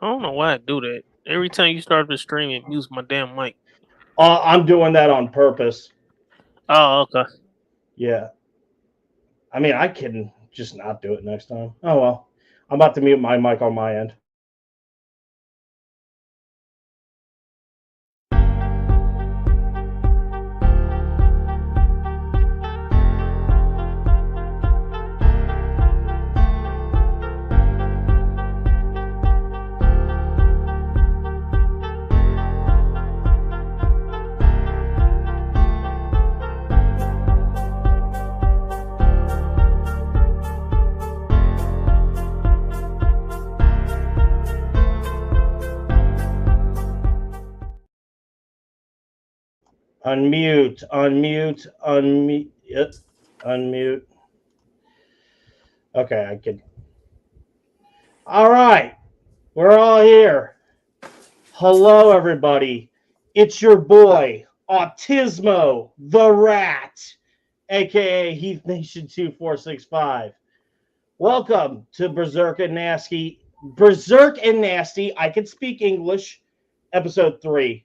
I don't know why I do that. Every time you start the stream, it mutes my damn mic. I'm doing that on purpose. Oh, okay. Yeah. I mean, I can just not do it next time. Oh, well. I'm about to mute my mic on my end. Unmute. Yep. Unmute. Okay, I can. All right. We're all here. Hello, everybody. It's your boy, Autismo the Rat, a.k.a. Heath Nation 2465. Welcome to Berserk and Nasty. I can speak English, episode 3.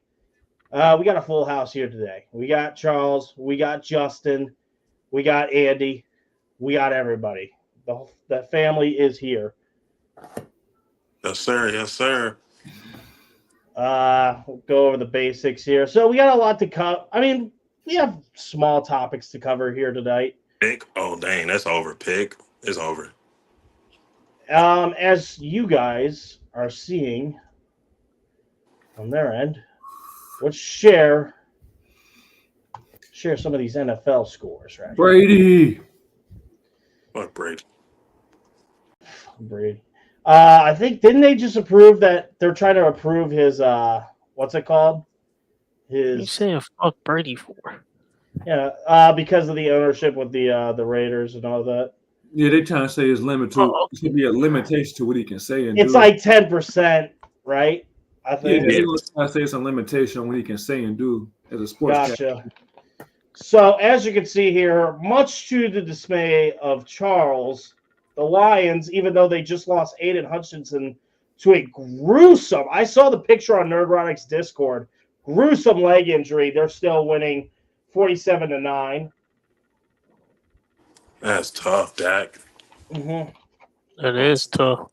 We got a full house here today. We got Charles, we got Justin, we got Andy, we got everybody. The family is here. Yes, sir. Yes, sir. We'll go over the basics here. So we got a lot to cover. I mean, we have small topics to cover here tonight. Pick? Oh, dang, that's over. Pick? It's over. As you guys are seeing on their end, let's share some of these NFL scores, right? Brady. Fuck Brady. Brady. I think, didn't they just approve that they're trying to approve his what's it called? What are you saying fuck Brady for? Yeah, because of the ownership with the Raiders and all that. Yeah, they trying to say it's limited to it should be a limitation to what he can say and it's do. Like 10%, right? I think. Yeah, they trying to say it's a limitation on what he can say and do as a sports. Gotcha. So as you can see here, much to the dismay of Charles, the Lions, even though they just lost Aiden Hutchinson to a gruesome, I saw the picture on Nerdronic's Discord, gruesome leg injury. They're still winning 47-9. That's tough, Dak. Mm-hmm. That is tough.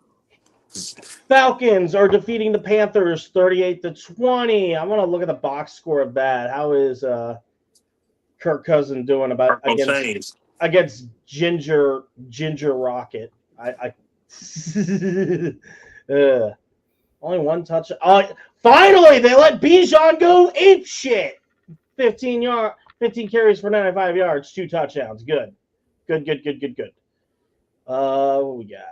Falcons are defeating the Panthers 38-20. I want to look at the box score of that. How is Kirk Cousins doing against Ginger Rocket? Only one touch. Finally, they let Bijan go ape shit. 15 carries for 95 yards, 2 touchdowns. Good. What we got?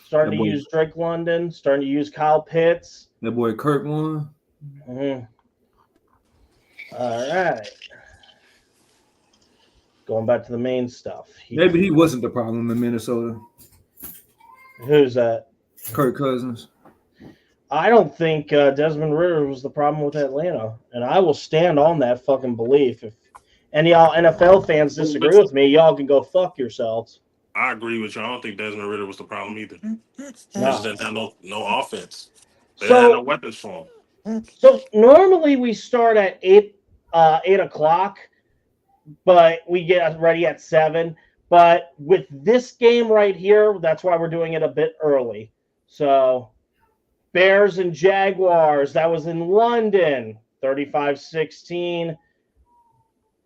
Starting to use Drake London. Starting to use Kyle Pitts. That boy Kirk won. Mm-hmm. All right. Going back to the main stuff. Maybe he wasn't the problem in Minnesota. Who's that? Kirk Cousins. I don't think Desmond Ridder was the problem with Atlanta, and I will stand on that fucking belief. If any of y'all NFL fans disagree with me, y'all can go fuck yourselves. I agree with you. I don't think Desmond Ridder was the problem either. No. Just didn't have no offense. They had no weapons for him. So normally we start at 8 o'clock, but we get ready at 7. But with this game right here, that's why we're doing it a bit early. So Bears and Jaguars, that was in London, 35-16.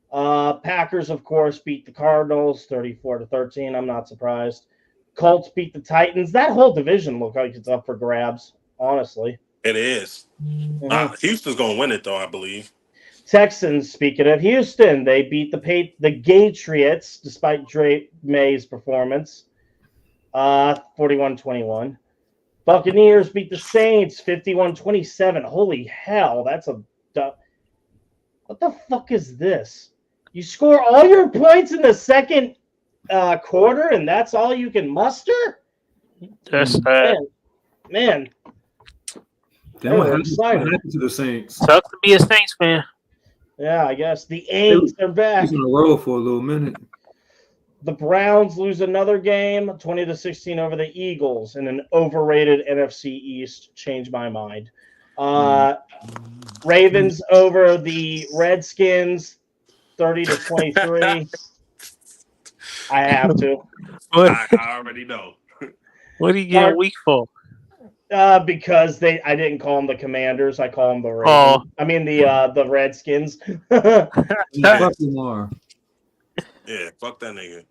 Packers, of course, beat the Cardinals 34-13. I'm not surprised. Colts beat the Titans. That whole division looked like it's up for grabs, honestly. It is. Mm-hmm. Houston's going to win it, though, I believe. Texans, speaking of Houston, they beat the Patriots, despite Drake May's performance, 41-21. Buccaneers beat the Saints 51-27. Holy hell, that's a... What the fuck is this? You score all your points in the second quarter, and that's all you can muster? That's sad. Man. What happened to the Saints? Tough to be a Saints fan. Yeah, I guess. The Aints are back. He's in a row for a little minute. The Browns lose another game, 20-16 over the Eagles in an overrated NFC East. Change my mind. Ravens over the Redskins, 30-23. I have to. I already know. What are you getting weak for? Because I didn't call them the Commanders. I call them the Ravens. I mean the Redskins. Fuck Lamar. Yeah, fuck that nigga.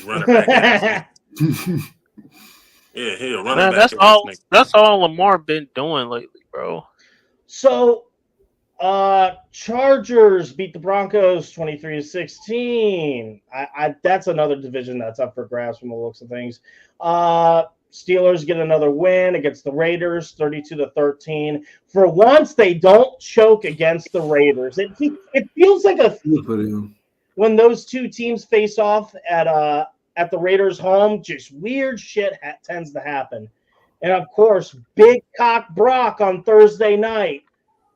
Running back. Yeah, he'll run back. That's all Lamar been doing lately, bro. So, Chargers beat the Broncos 23-16. That's another division that's up for grabs from the looks of things. Steelers get another win against the Raiders, 32-13. For once, they don't choke against the Raiders. It feels like when those two teams face off at the Raiders' home, just weird shit tends to happen. And, of course, Big Cock Brock on Thursday night,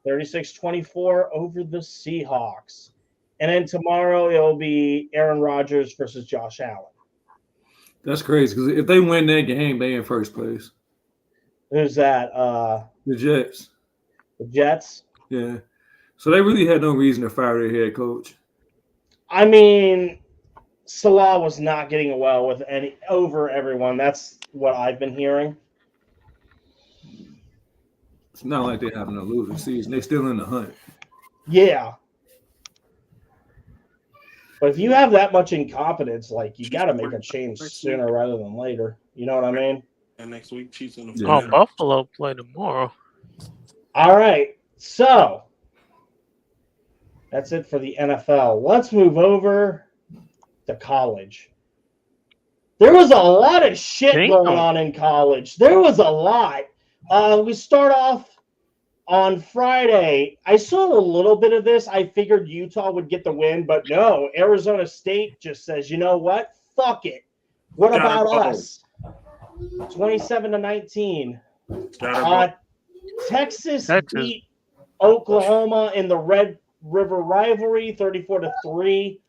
36-24 over the Seahawks. And then tomorrow it will be Aaron Rodgers versus Josh Allen. That's crazy, because if they win that game, they in first place. Who's that? The Jets. The Jets? Yeah. So they really had no reason to fire their head coach. I mean, Salah was not getting well with over everyone. That's what I've been hearing. It's not like they're having a losing season. They're still in the hunt. Yeah. But if you have that much incompetence, like, you got to make a change sooner rather than later. You know what I mean? And next week, Chiefs in the Buffalo play tomorrow. All right. So, that's it for the NFL. Let's move over to college. There was a lot of shit going on in college. There was a lot. We start off on Friday. I saw a little bit of this. I figured Utah would get the win, but no. Arizona State just says, you know what? Fuck it. What about us? 27-19. Texas beat Oklahoma in the Red River rivalry, 34-3.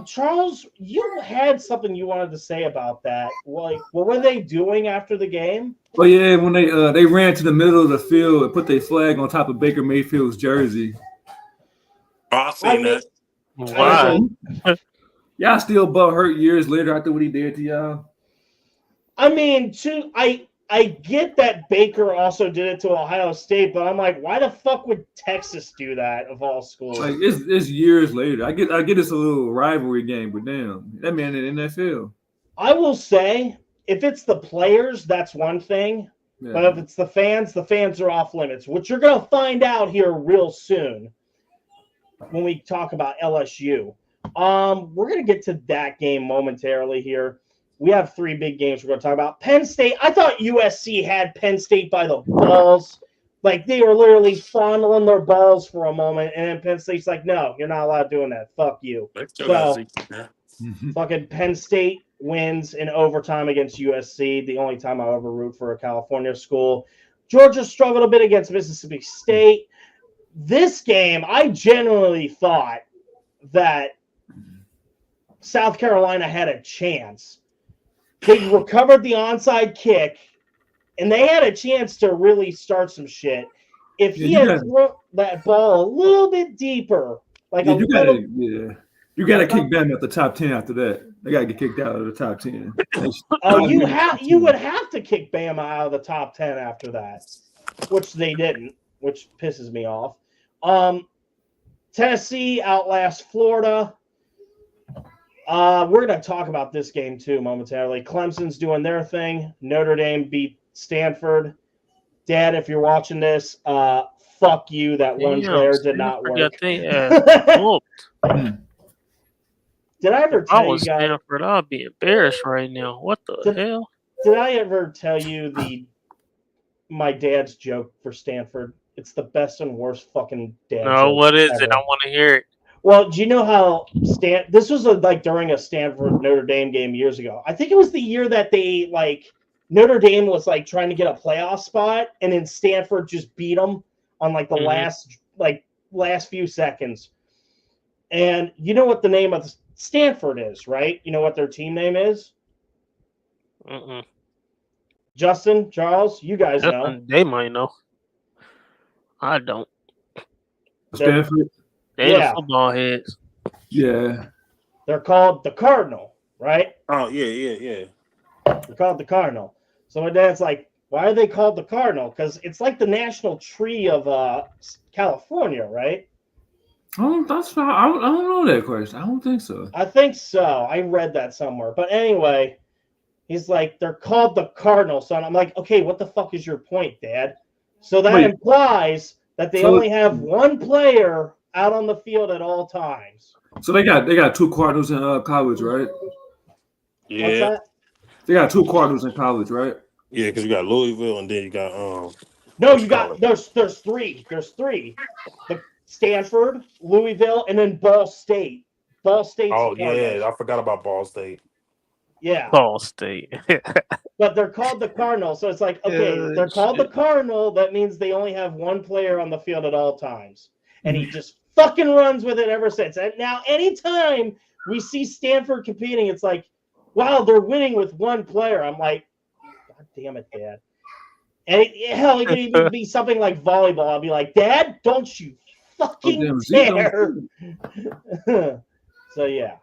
Charles, you had something you wanted to say about that. Like, what were they doing after the game? Oh yeah, when they ran to the middle of the field and put their flag on top of Baker Mayfield's jersey. I seen that. Why? Y'all still butthurt years later after what he did to y'all? I mean, I get that Baker also did it to Ohio State, but I'm like, why the fuck would Texas do that of all schools? Like it's years later. I get it's a little rivalry game, but damn, that man in the NFL. I will say, if it's the players, that's one thing. Yeah. But if it's the fans are off limits, which you're going to find out here real soon when we talk about LSU. We're going to get to that game momentarily here. We have three big games we're going to talk about. Penn State, I thought USC had Penn State by the balls. Like, they were literally fondling their balls for a moment, and then Penn State's like, no, you're not allowed doing that. Fuck you. So, fucking Penn State wins in overtime against USC, the only time I'll ever root for a California school. Georgia struggled a bit against Mississippi State. This game, I genuinely thought that South Carolina had a chance. They recovered the onside kick, and they had a chance to really start some shit. If he had thrown that ball a little bit deeper, you got to kick them at the top 10 after that. They got to get kicked out of the top 10. You would have to kick Bama out of the top 10 after that, which they didn't, which pisses me off. Tennessee outlasts Florida. We're going to talk about this game, too, momentarily. Clemson's doing their thing. Notre Dame beat Stanford. Dad, if you're watching this, fuck you. That one player did not work. Did I ever tell you guys? Stanford, I'll be embarrassed right now. What the hell? Did I ever tell you my dad's joke for Stanford? It's the best and worst fucking dad joke. No, what is it? I want to hear it. Well, do you know how this was during a Stanford Notre Dame game years ago? I think it was the year that they Notre Dame was trying to get a playoff spot, and then Stanford just beat them on the last few seconds. And you know what the name of Stanford is, right? You know what their team name is? Mm-mm. Justin, Charles, you guys know. They might know. I don't. Stanford. They ain't the Yeah. football heads. Yeah. They're called the Cardinal, right? Oh yeah. They're called the Cardinal. So my dad's like, why are they called the Cardinal? Because it's like the national tree of California, right? That's fine. I don't know that question. I don't think so. I think so. I read that somewhere. But anyway, he's like, they're called the Cardinal. So I'm like, okay, what the fuck is your point, Dad? So that implies that they only have one player out on the field at all times. So they got two Cardinals in college, right? Yeah. What's that? They got two Cardinals in college, right? Yeah, because you got Louisville and then you got No, you got there's three. There's three. The Stanford, Louisville, and then Ball State. Ball State's yeah, I forgot about Ball State. Yeah. Ball State. But they're called the Cardinals, so it's like, okay, they're called the Cardinal. That means they only have one player on the field at all times. And he just fucking runs with it ever since. And now anytime we see Stanford competing, it's like, wow, they're winning with one player. I'm like, God damn it, Dad. And hell, it could even be something like volleyball. I'll be like, Dad, don't you fucking dare. So, yeah.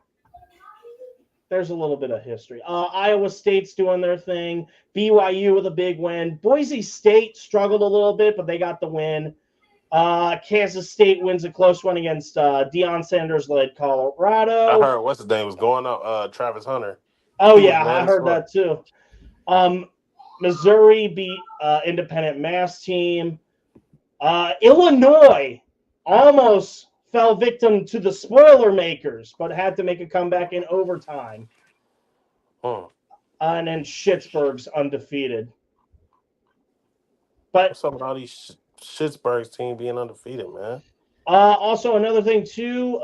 There's a little bit of history. Iowa State's doing their thing. BYU with a big win. Boise State struggled a little bit, but they got the win. Kansas State wins a close one against Deion Sanders-led Colorado. I heard what's his name was going up. Travis Hunter. Oh, yeah, I heard that too. Missouri beat Independent Mass team. Illinois almost fell victim to the spoiler makers, but had to make a comeback in overtime. And then Schittsburg's undefeated. But what's up with all these Schittsburg's team being undefeated, man? Also, another thing, too,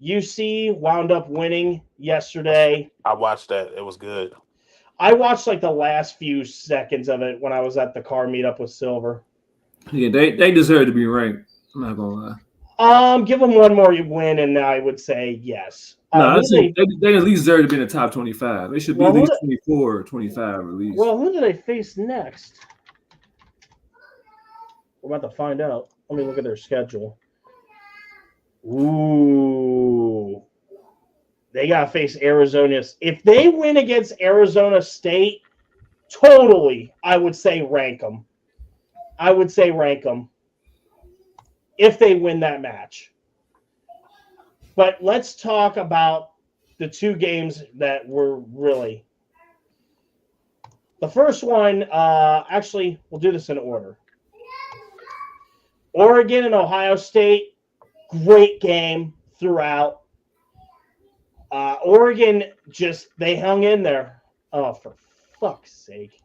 UC wound up winning yesterday. I watched that. It was good. I watched like the last few seconds of it when I was at the car meetup with Silver. Yeah, they deserve to be ranked. I'm not gonna lie. Give them one more win, and I would say yes. No, they at least deserve to be in the top 25. They should be at least 24 or 25 at least. Well, who do they face next? We're about to find out. Let me look at their schedule. Ooh. They got to face Arizona. If they win against Arizona State, totally, I would say rank them. If they win that match. But let's talk about the two games that were really. The first one, actually, we'll do this in order. Oregon and Ohio State, great game throughout. Oregon they hung in there. Oh, for fuck's sake.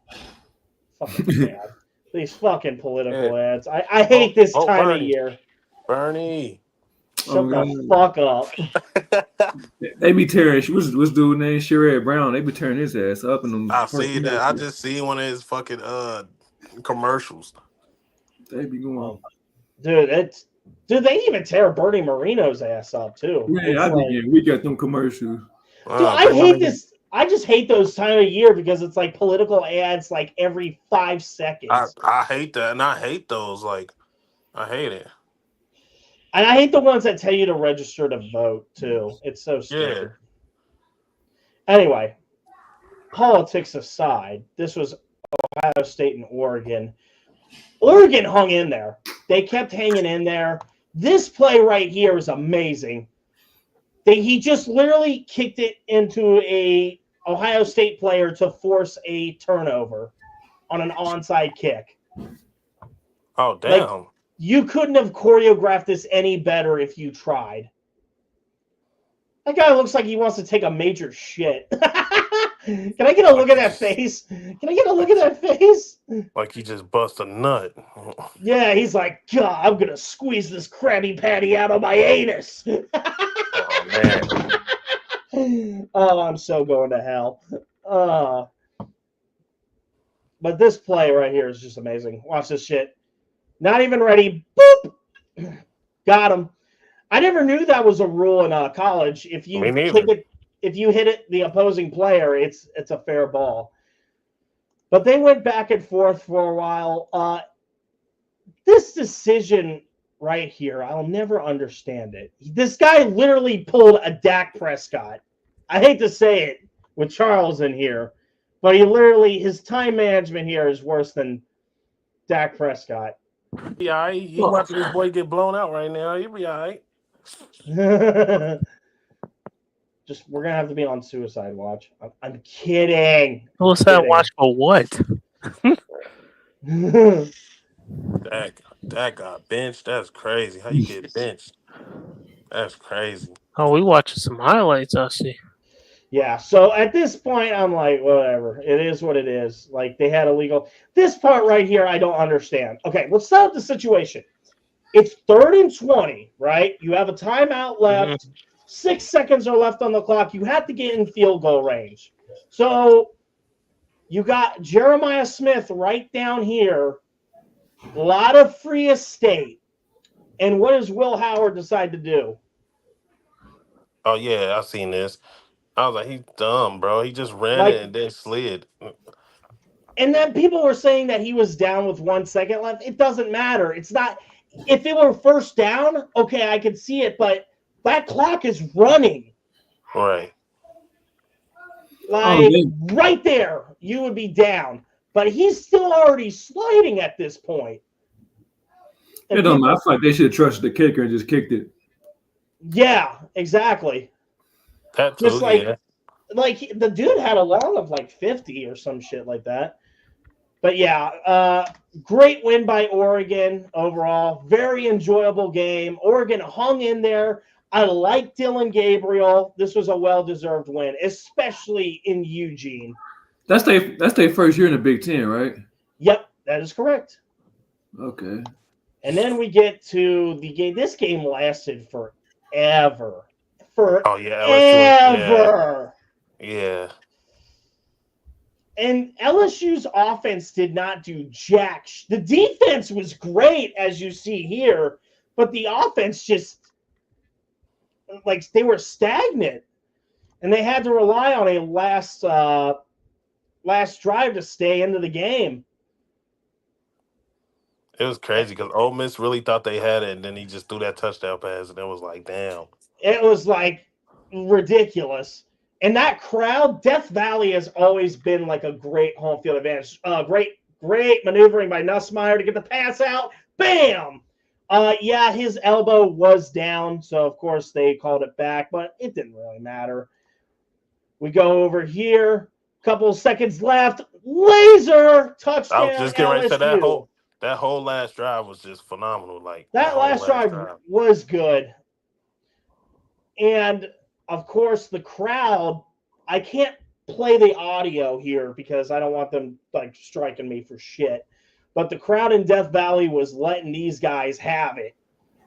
Fucking bad. These fucking political ads. I hate this time of year. Bernie. Shut the fuck up. They be tearing. What's dude named Sherrod Brown? They be tearing his ass up in them. I see that. I just see one of his fucking commercials. They be going. Dude, they even tear Bernie Marino's ass up too. Yeah, I be getting weak at them commercials. Dude, I hate this. I just hate those time of year because it's like political ads like every 5 seconds. I hate that, and I hate those. Like, I hate it. And I hate the ones that tell you to register to vote too. It's so stupid. Yeah. Anyway, politics aside, this was Ohio State and Oregon. Oregon hung in there. They kept hanging in there. This play right here is amazing. He just literally kicked it into a Ohio State player to force a turnover on an onside kick. Oh, damn. Like, you couldn't have choreographed this any better if you tried. That guy looks like he wants to take a major shit. Can I get a look at that face? Like he just bust a nut. Yeah, he's like, God, I'm going to squeeze this Krabby Patty out of my anus. Oh, man. Oh, I'm so going to hell. But this play right here is just amazing. Watch this shit. Not even ready. Boop. Got him. I never knew that was a rule in college. If you Me neither. if you hit it the opposing player, it's a fair ball. But they went back and forth for a while. This decision right here, I'll never understand it. This guy literally pulled a Dak Prescott. I hate to say it with Charles in here, but his time management here is worse than Dak Prescott. Yeah, he watching this boy get blown out right now. He'll be all right. Just we're gonna have to be on suicide watch. I'm kidding. What's that watch for what? Dak got benched. That's crazy. How you get benched? That's crazy. Oh, we watching some highlights, I see. Yeah, so at this point, I'm like, whatever. It is what it is. Like, they had illegal. This part right here, I don't understand. Okay, let's start the situation. It's 3rd and 20, right? You have a timeout left. 6 seconds are left on the clock. You have to get in field goal range. So you got Jeremiah Smith right down here. A lot of free estate. And what does Will Howard decide to do? Oh, yeah, I seen this. I was like, he's dumb, bro. He just ran it and then slid. And then people were saying that he was down with 1 second left. It doesn't matter. It's not. If it were first down, okay, I could see it, but that clock is running. Right. Like, right there, you would be down. But he's still already sliding at this point. It don't matter. I feel like they should have trusted the kicker and just kicked it. Yeah, exactly. That too, just like, yeah. Like, the dude had a long of like 50 or some shit like that. But yeah, great win by Oregon overall. Very enjoyable game. Oregon hung in there. I like Dylan Gabriel. This was a well-deserved win, especially in Eugene. That's their first year in the Big Ten, right? Yep, that is correct. Okay. And then we get to the game. This game lasted forever. Oh, yeah. Forever. Yeah. And LSU's offense did not do jack. The defense was great, as you see here, but the offense just, like, they were stagnant. And they had to rely on a last drive to stay into the game. It was crazy because Ole Miss really thought they had it, and then he just threw that touchdown pass, and it was like, damn. It was, like, ridiculous. And that crowd, Death Valley has always been like a great home field advantage. Great maneuvering by Nussmeier to get the pass out. Bam! Yeah, his elbow was down, so of course they called it back, but it didn't really matter. We go over here. Couple of seconds left. Laser touchdown. I was just getting ready to say LSU. that whole last drive was just phenomenal. Like That last drive was good. And of course, the crowd, I can't play the audio here because I don't want them like striking me for shit. But the crowd in Death Valley was letting these guys have it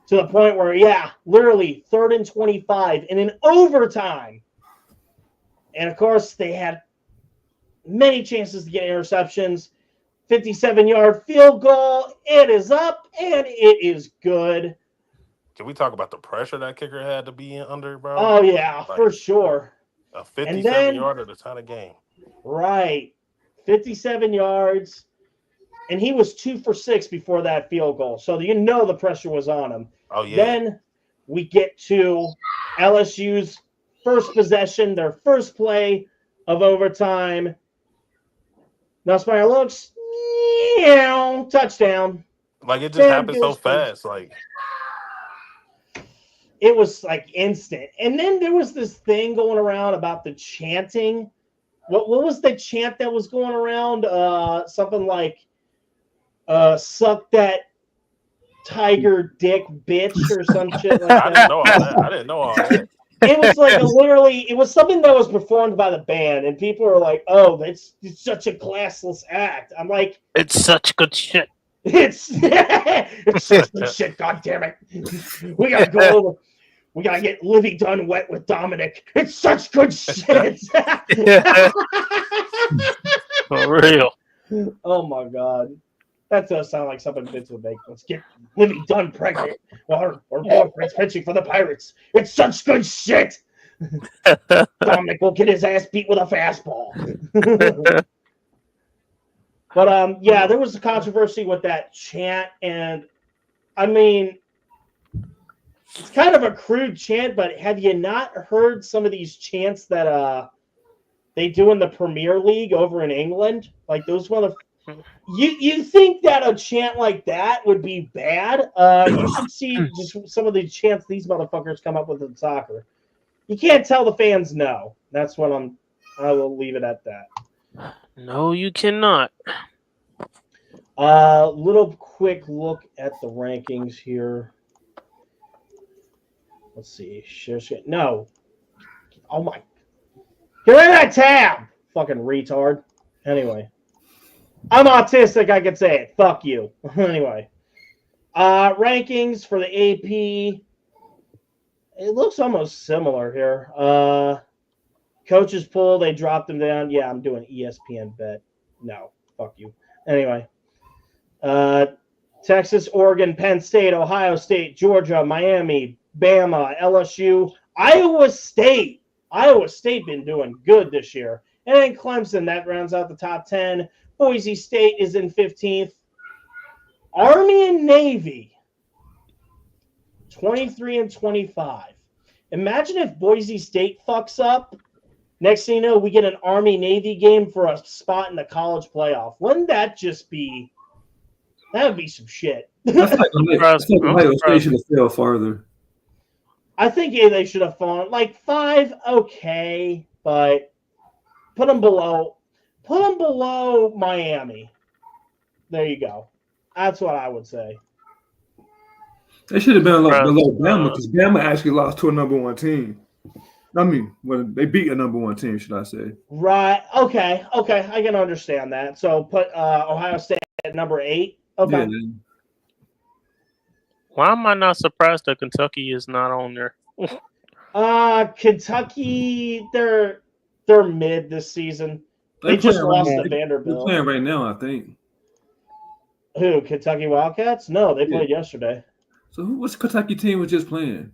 to the point where, yeah, literally 3rd and 25 and in overtime. And of course, they had many chances to get interceptions. 57-yard field goal. It is up and it is good. Can we talk about the pressure that kicker had to be under, bro? Oh, yeah, like, for sure. A 57-yarder to tie the game. Right. 57 yards. And he was 2 for 6 before that field goal. So you know the pressure was on him. Oh, yeah. Then we get to LSU's first possession, their first play of overtime. Nussmeier looks, touchdown. Like, it just happened so fast. Like, it was like instant. And then there was this thing going around about the chanting. What was the chant that was going around? Something like, suck that tiger dick bitch or some shit like that. I didn't know all that. It was like it was something that was performed by the band, and people were like, oh, it's such a classless act. I'm like, it's such good shit. It's such good shit, god damn it. We gotta go over. We gotta get Livy done wet with Dominic. It's such good shit. For real. Oh my god. That does sound like something Vince would make. Let's get Livy Dunn pregnant while her boyfriend's pitching for the Pirates. It's such good shit. Dominic will get his ass beat with a fastball. But yeah, there was a controversy with that chant, and I mean, it's kind of a crude chant, but have you not heard some of these chants that they do in the Premier League over in England? Like those you think that a chant like that would be bad? You should see just some of the chants these motherfuckers come up with in soccer. You can't tell the fans no. That's what I will leave it at that. No, you cannot. Little quick look at the rankings here. Let's see. No. Oh my. Get rid of that tab! Fucking retard. Anyway. I'm autistic, I can say it. Fuck you. Anyway. Rankings for the AP. It looks almost similar here. Coaches poll, they dropped them down. Yeah, I'm doing ESPN bet. No. Fuck you. Anyway. Texas, Oregon, Penn State, Ohio State, Georgia, Miami, Bama, LSU, Iowa State. Iowa State been doing good this year. And then Clemson, that rounds out the top 10. Boise State is in 15th. Army and Navy, 23 and 25. Imagine if Boise State fucks up. Next thing you know, we get an Army-Navy game for a spot in the college playoff. Wouldn't that just be... That would be some shit. That's like Ohio State should have failed farther. I think they should have fallen. Like 5, okay, but put them below Miami. There you go. That's what I would say. They should have been a lot below Bama because Bama actually lost to a number one team. I mean, when they beat a number one team, should I say? Right. Okay. I can understand that. So put Ohio State at number 8. Okay. Yeah. Why am I not surprised that Kentucky is not on there? Kentucky, they're mid this season. They just lost to Vanderbilt. They're playing right now, I think. Who? Kentucky Wildcats? No, they played yesterday. So what's the Kentucky team was just playing?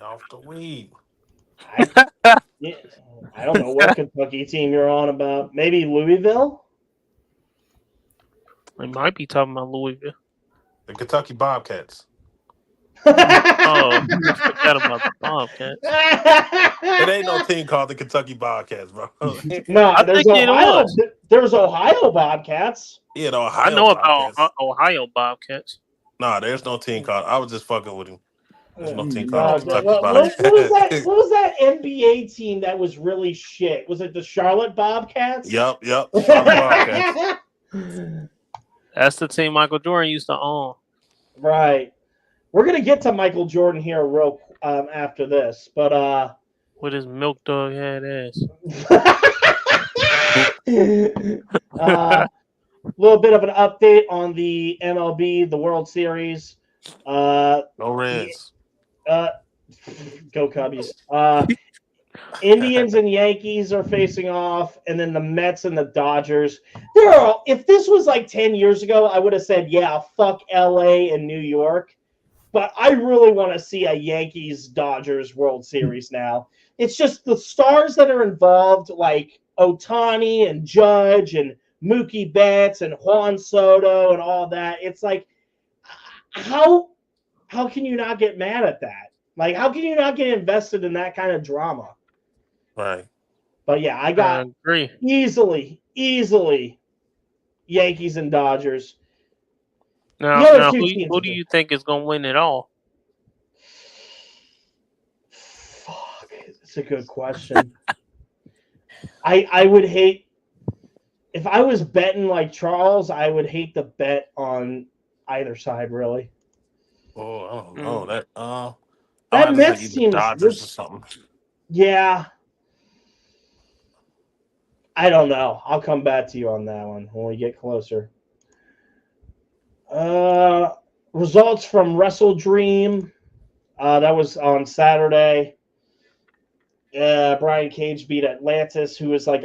Off the weed. I don't know what Kentucky team you're on about. Maybe Louisville? They might be talking about Louisville. The Kentucky Bobcats. Oh, I forgot about the Bobcats. It ain't no team called the Kentucky Bobcats, bro. No, there's Ohio Bobcats. Yeah, the Ohio I know Bobcats. about Ohio Bobcats. Nah, there's no team called. I was just fucking with him. There's no team called Kentucky what Bobcats. what was that NBA team that was really shit? Was it the Charlotte Bobcats? Yep. Charlotte Bobcats. That's the team Michael Jordan used to own. Right. We're gonna get to Michael Jordan here real after this, but with his milk dog head ass. Little bit of an update on the MLB, the World Series. No Reds. Go Cubbies. Indians and Yankees are facing off, and then the Mets and the Dodgers. If this was like 10 years ago, I would have said, yeah, fuck LA and New York. But I really want to see a Yankees-Dodgers World Series now. It's just the stars that are involved, like Ohtani and Judge and Mookie Betts and Juan Soto and all that. It's like, how can you not get mad at that? Like, how can you not get invested in that kind of drama? Right. But yeah, I got easily Yankees and Dodgers. Now who do you think is going to win it all? Fuck, it's a good question. I would hate if I was betting like Charles. I would hate to bet on either side, really. Oh, I don't know that. That Mets team, Dodgers or something. Yeah. I don't know. I'll come back to you on that one when we get closer. Results from WrestleDream. That was on Saturday. Brian Cage beat Atlantis, who is like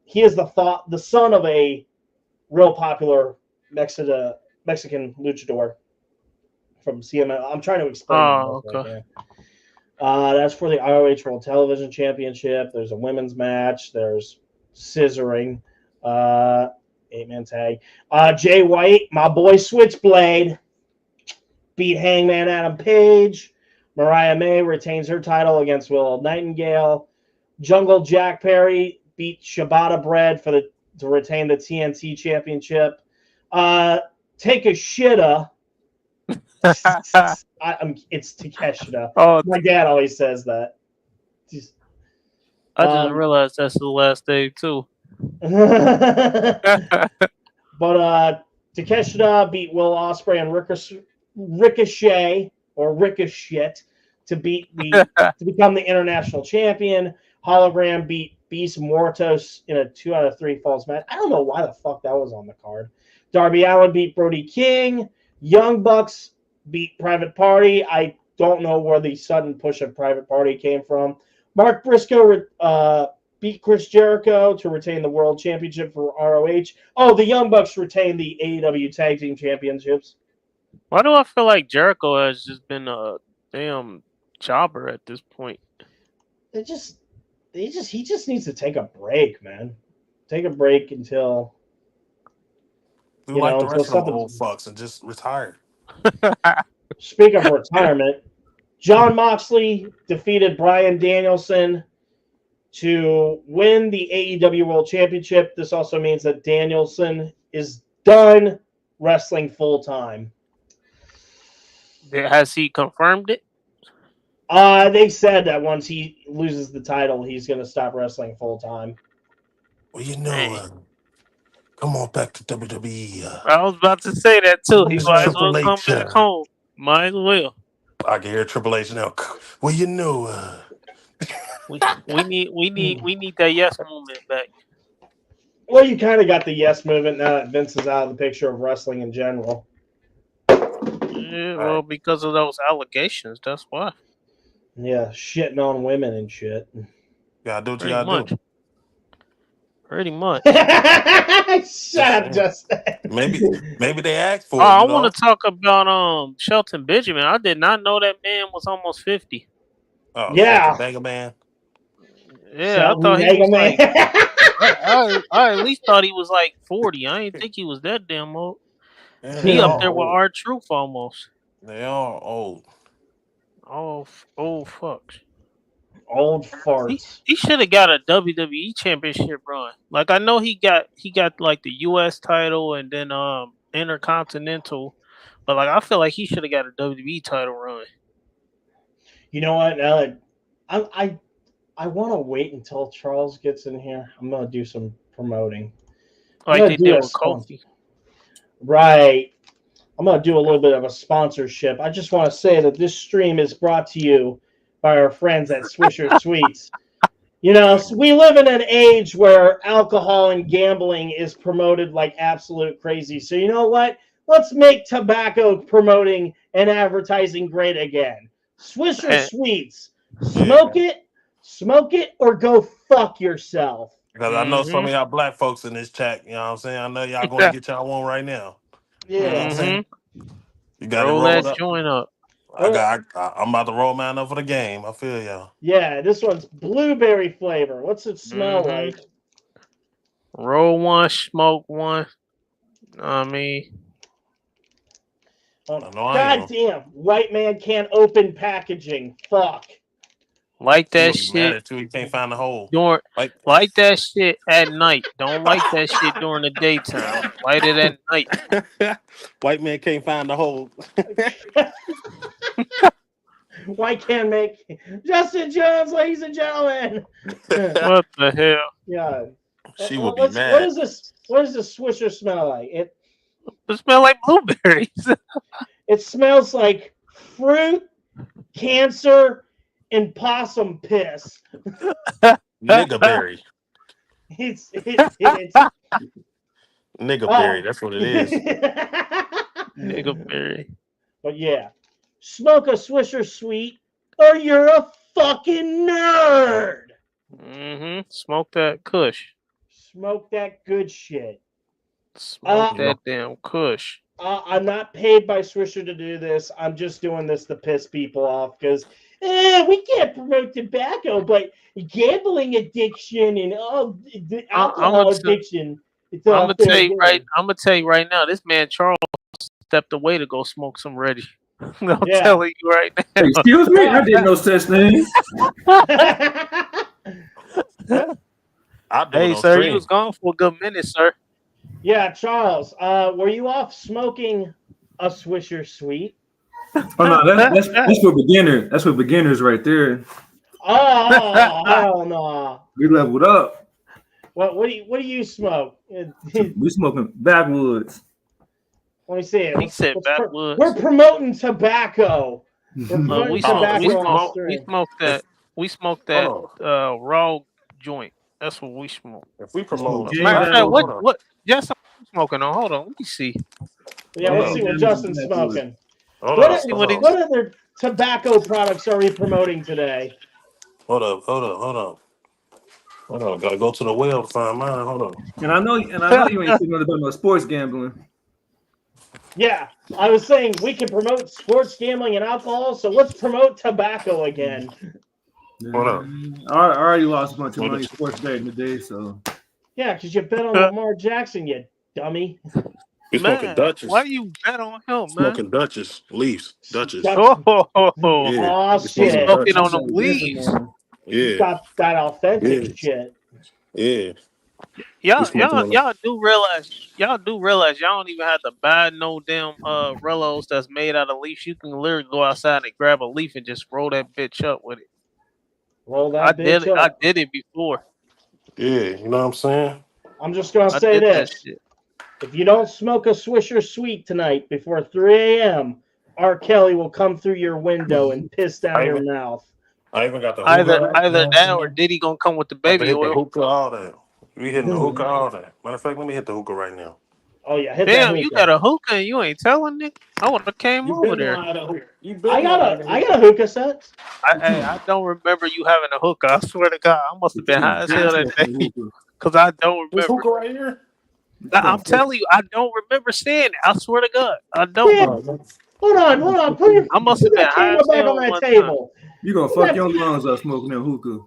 he is the son of a real popular Mexican luchador from CML. I'm trying to explain Oh, that. okay. That's for the ROH World Television Championship. There's a women's match. There's scissoring. 8-man tag. Jay White, my boy Switchblade, beat Hangman Adam Page. Mariah May retains her title against Willow Nightingale. Jungle Jack Perry beat Shibata Bread to retain the TNT Championship. Take a shitta. It's Takeshita. Oh, My dad always says that. I just realized that's the last day too. But Takeshita beat Will Ospreay and Ricochet to become the international champion. Hologram beat Beast Mortos in a 2 out of 3 falls match. I don't know why the fuck that was on the card. Darby Allin beat Brody King. Young Bucks beat Private Party. I don't know where the sudden push of Private Party came from. Mark Briscoe beat Chris Jericho to retain the World Championship for ROH. Oh, the Young Bucks retain the AEW Tag Team Championships. Why do I feel like Jericho has just been a damn jobber at this point? He just needs to take a break, man. Take a break until the rest of them old fucks and just retire. Speaking of retirement, Jon Moxley defeated Bryan Danielson to win the AEW World Championship. This also means that Danielson is done wrestling full time. Has he confirmed it? They said that once he loses the title, he's going to stop wrestling full time. Well, come on back to WWE. I was about to say that too. He might as well come back home. Might as well. I can hear Triple H now. Well, we need that yes movement back. Well, you kind of got the yes movement now that Vince is out of the picture of wrestling in general. Yeah, well, because of those allegations, that's why. Yeah, shitting on women and shit. Gotta do what you gotta do. Pretty much. Shut up, Justin. Maybe they asked for it. I want to talk about Shelton Benjamin. I did not know that man was almost 50. Oh, yeah. Mega Man. Yeah, I thought he was like. I at least thought he was like 40. I didn't think he was that damn old. Yeah, he up there with R-Truth almost. They are old. Oh, old fucks. Old farts. He should have got a WWE championship run. Like I know he got like the US title and then Intercontinental, but like I feel like he should have got a WWE title run. You know what? I want to wait until Charles gets in here. I'm gonna do some promoting. Like they did with Kofi. Right. I'm gonna do a little bit of a sponsorship. I just want to say that this stream is brought to you by our friends at Swisher Sweets. You know, so we live in an age where alcohol and gambling is promoted like absolute crazy. So you know what? Let's make tobacco promoting and advertising great again. Swisher Sweets. Smoke it, or go fuck yourself. Because I know some of y'all black folks in this chat, you know what I'm saying? I know y'all going to get y'all one right now. Yeah. You know what I'm saying? You got to roll that up. Join up. I'm about to roll mine up for the game. I feel y'all. Yeah, this one's blueberry flavor. What's it smell like? Roll one, smoke one. I mean, God damn, white man can't open packaging. Fuck. Like that shit. You can't find the hole. Light that shit at night. Don't light that shit during the daytime. Light it at night. White man can't find the hole. White can't make Justin Jones, ladies and gentlemen. What the hell? Yeah. She would be mad. What does this Swisher smell like? It smells like blueberries. It smells like fruit, cancer, and possum piss. Niggaberry. It's Niggaberry, that's what it is. Niggaberry. But yeah. Smoke a Swisher Sweet or you're a fucking nerd. Smoke that kush. Smoke that good shit. Smoke that damn kush. I'm not paid by Swisher to do this. I'm just doing this to piss people off because we can't promote tobacco, but gambling addiction and alcohol addiction. I'm gonna tell you right now. This man Charles stepped away to go smoke some Reggie. I'm telling you right now. Hey, excuse me, I did no such thing. Hey, sir, you was gone for a good minute, sir. Yeah, Charles, were you off smoking a Swisher Sweet? Oh no, that's for beginners. That's for beginners right there. Oh hell no! We leveled up. What do you smoke? We smoking backwoods. Let me see it. He said backwoods. We're promoting tobacco. We're promoting tobacco. We smoked that raw joint. That's what we smoke. If we promote, what? Yes, I'm smoking on. Hold on, let me see. Yeah, let's see what Justin's smoking. What other tobacco products are we promoting today? Hold up. Gotta go to the well to find mine. Hold on. And I know you ain't thinking about no sports gambling. Yeah, I was saying we can promote sports gambling and alcohol, so let's promote tobacco again. Hold up. I already lost a bunch of money sports betting today, so. Yeah, because you bet on Lamar Jackson, you dummy. You smoking Dutchess? Why you bet on him, man? Smoking Dutchess, Leafs, Dutchess. Oh shit! Smoking on the Leafs. Yeah, got that authentic shit. Yeah. Y'all do realize y'all don't even have to buy no damn Rellos that's made out of leaves. You can literally go outside and grab a leaf and just roll that bitch up with it. Roll that bitch up. I did it before. Yeah, you know what I'm saying? I'm just gonna say this. If you don't smoke a Swisher Sweet tonight before 3 a.m., R. Kelly will come through your window and piss down your mouth. I even got the either that or Diddy gonna come with the baby oil. The hookah, all that. We hitting the hookah, all that. Matter of fact, let me hit the hookah right now. Oh yeah, damn! You got a hookah and you ain't telling me. I would have came over there. I got a hookah set. I don't remember you having a hookah. I swear to God, I must have been high as hell that day because I don't remember. This hookah right here. I'm telling you, I don't remember seeing it. I swear to God, I don't. Yeah. Hold on. I must have been high as hell on that table. You gonna fuck your lungs up smoking that hookah.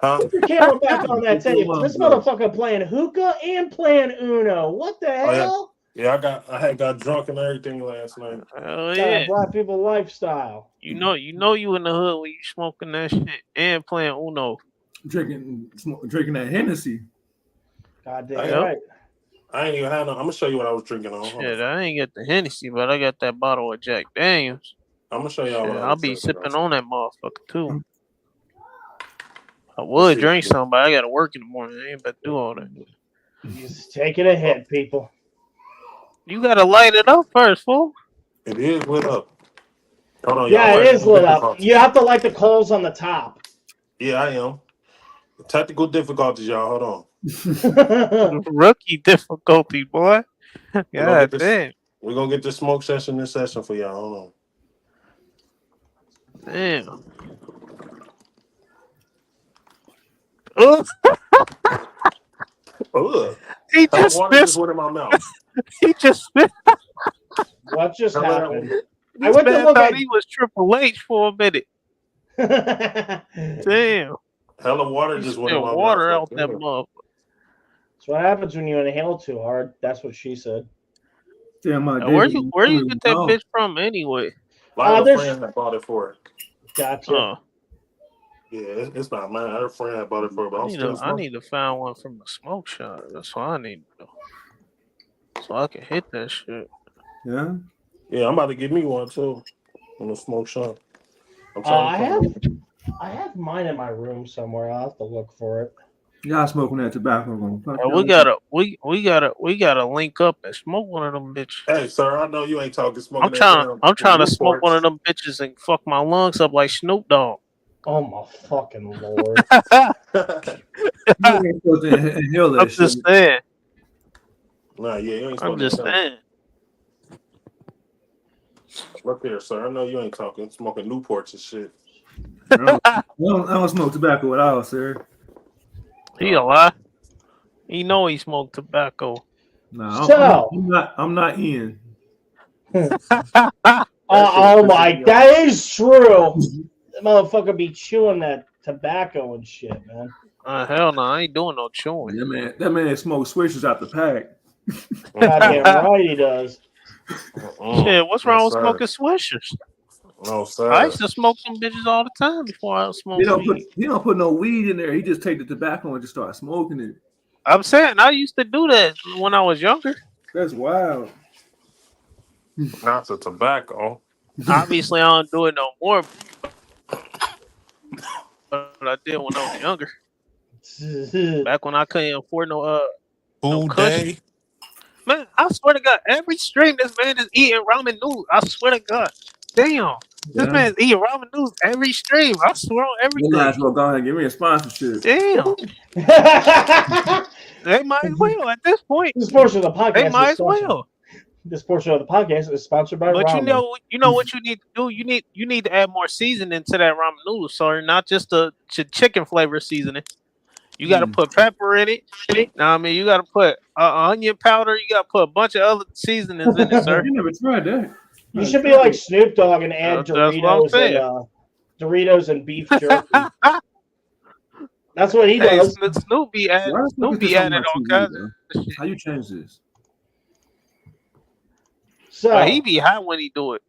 Put your camera back on that table. This motherfucker playing hookah and playing Uno. What the hell? Yeah, I had got drunk and everything last night. Oh yeah, black people lifestyle. You know you in the hood when you smoking that shit and playing Uno, drinking that Hennessy. God damn right. I ain't even had no. I'm gonna show you what I was drinking on. Shit, I ain't get the Hennessy, but I got that bottle of Jack Daniels. I'm gonna show y'all. I'll be sipping on that motherfucker too. I would drink some, but I gotta work in the morning. I ain't about to do all that. Just take it ahead, people. You gotta light it up first, fool. It is lit up. Hold on, yeah, it is lit up. You have to light the coals on the top. Yeah, I am. Technical difficulties, y'all. Hold on. Rookie difficulty, boy. God damn. We're gonna get the smoke session this session for y'all. Hold on. Damn. He just spit in my mouth. He just spit. What just happened? I went to look at. He was Triple H for a minute. Damn. Hella water just went in my water mouth. Out that motherfucker. That's what happens when you inhale too hard. That's what she said. Damn, where you get that bitch from anyway? My friend that bought it for her. Gotcha. Yeah, it's not mine. Her friend had bought it for her, but I need to find one from the smoke shop. That's what I need to do. So I can hit that shit. Yeah? Yeah, I'm about to get me one too. From the smoke shop. I have mine in my room somewhere. I'll have to look for it. Y'all smoking that tobacco. We gotta link up and smoke one of them bitches. Hey, sir, I know you ain't talking smoking. I'm trying to smoke one of them bitches and fuck my lungs up like Snoop Dogg. Oh my fucking lord! You ain't supposed to inhale that I'm just saying. Nah, yeah, you ain't I'm just saying. Look here, sir. I know you ain't talking smoking Newports and shit. I don't smoke tobacco at all, sir. He a lie. He know he smoked tobacco. No, I'm not in. Oh my, that is true. That motherfucker be chewing that tobacco and shit, man. Hell no, I ain't doing no chewing. That man smokes swishers out the pack. Goddamn right he does. Shit, what's wrong with smoking swishers? No, sir. I used to smoke some bitches all the time before I smoked weed. He don't put no weed in there. He just take the tobacco and just start smoking it. I'm saying I used to do that when I was younger. That's wild. Not the tobacco. Obviously, I don't do it no more. But I did when I was younger. Back when I couldn't afford no Day. Man, I swear to God, every stream this man is eating ramen noodles. I swear to God. Damn. This man's eating ramen noodles every stream. I swear on everything. You might as well go ahead and give me a sponsorship. Damn. They might as well at this point. This portion of the podcast. They might as well. This portion of the podcast is sponsored by But ramen. you know what you need to do. You need to add more seasoning to that ramen noodle, sir. Not just the chicken flavor seasoning. You got to put pepper in it. Now, I mean, you got to put onion powder. You got to put a bunch of other seasonings in it, sir. You never tried that. You should be like Snoop Dogg and add Doritos and beef jerky. That's what he does. Snoop be adding all kinds of shit. How you change this? So he be hot when he do it.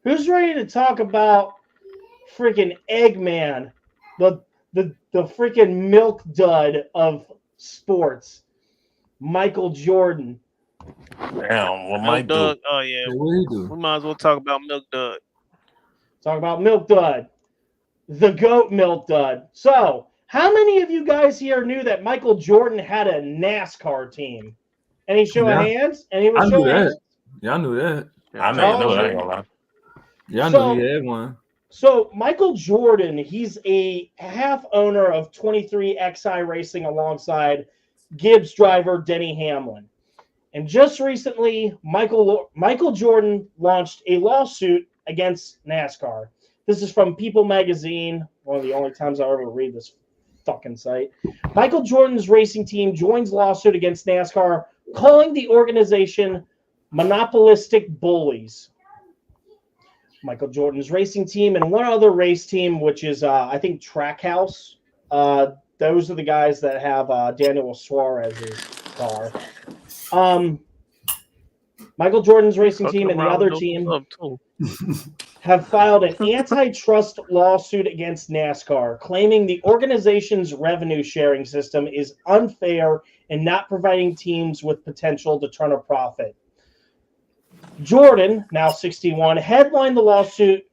Who's ready to talk about freaking Eggman, the freaking milk dud of sports, Michael Jordan? Damn, what Milk Dud. do? Oh yeah, What do he do? we might as well talk about Milk Dud. Talk about Milk Dud, the GOAT Milk Dud. So, how many of you guys here knew that Michael Jordan had a NASCAR team? Any show of hands? Anyone show of hands? Yeah, I knew that. I didn't know that. I ain't gonna lie. Yeah, I knew he had one. So Michael Jordan, he's a half owner of 23XI Racing alongside Gibbs driver Denny Hamlin. And just recently, Michael Jordan launched a lawsuit against NASCAR. This is from People Magazine, one of the only times I ever read this fucking site. Michael Jordan's racing team joins lawsuit against NASCAR, calling the organization monopolistic bullies. Michael Jordan's racing team and one other race team, which is, I think, Trackhouse. Those are the guys that have Daniel Suarez's car. Michael Jordan's racing team and the other team have filed an antitrust lawsuit against NASCAR, claiming the organization's revenue sharing system is unfair and not providing teams with potential to turn a profit. Jordan, now 61, headlined the lawsuit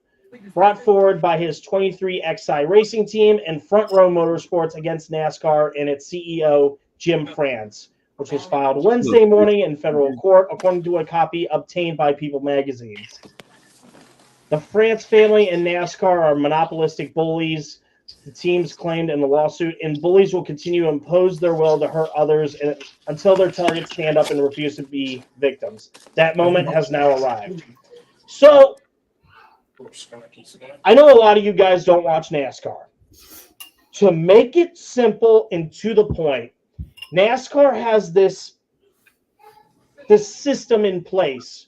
brought forward by his 23XI racing team and Front Row Motorsports against NASCAR and its CEO, Jim France, which was filed Wednesday morning in federal court, according to a copy obtained by People Magazine. The France family and NASCAR are monopolistic bullies, the teams claimed in the lawsuit, and bullies will continue to impose their will to hurt others until their targets stand up and refuse to be victims. That moment has now arrived. So, I know a lot of you guys don't watch NASCAR. To make it simple and to the point, NASCAR has this system in place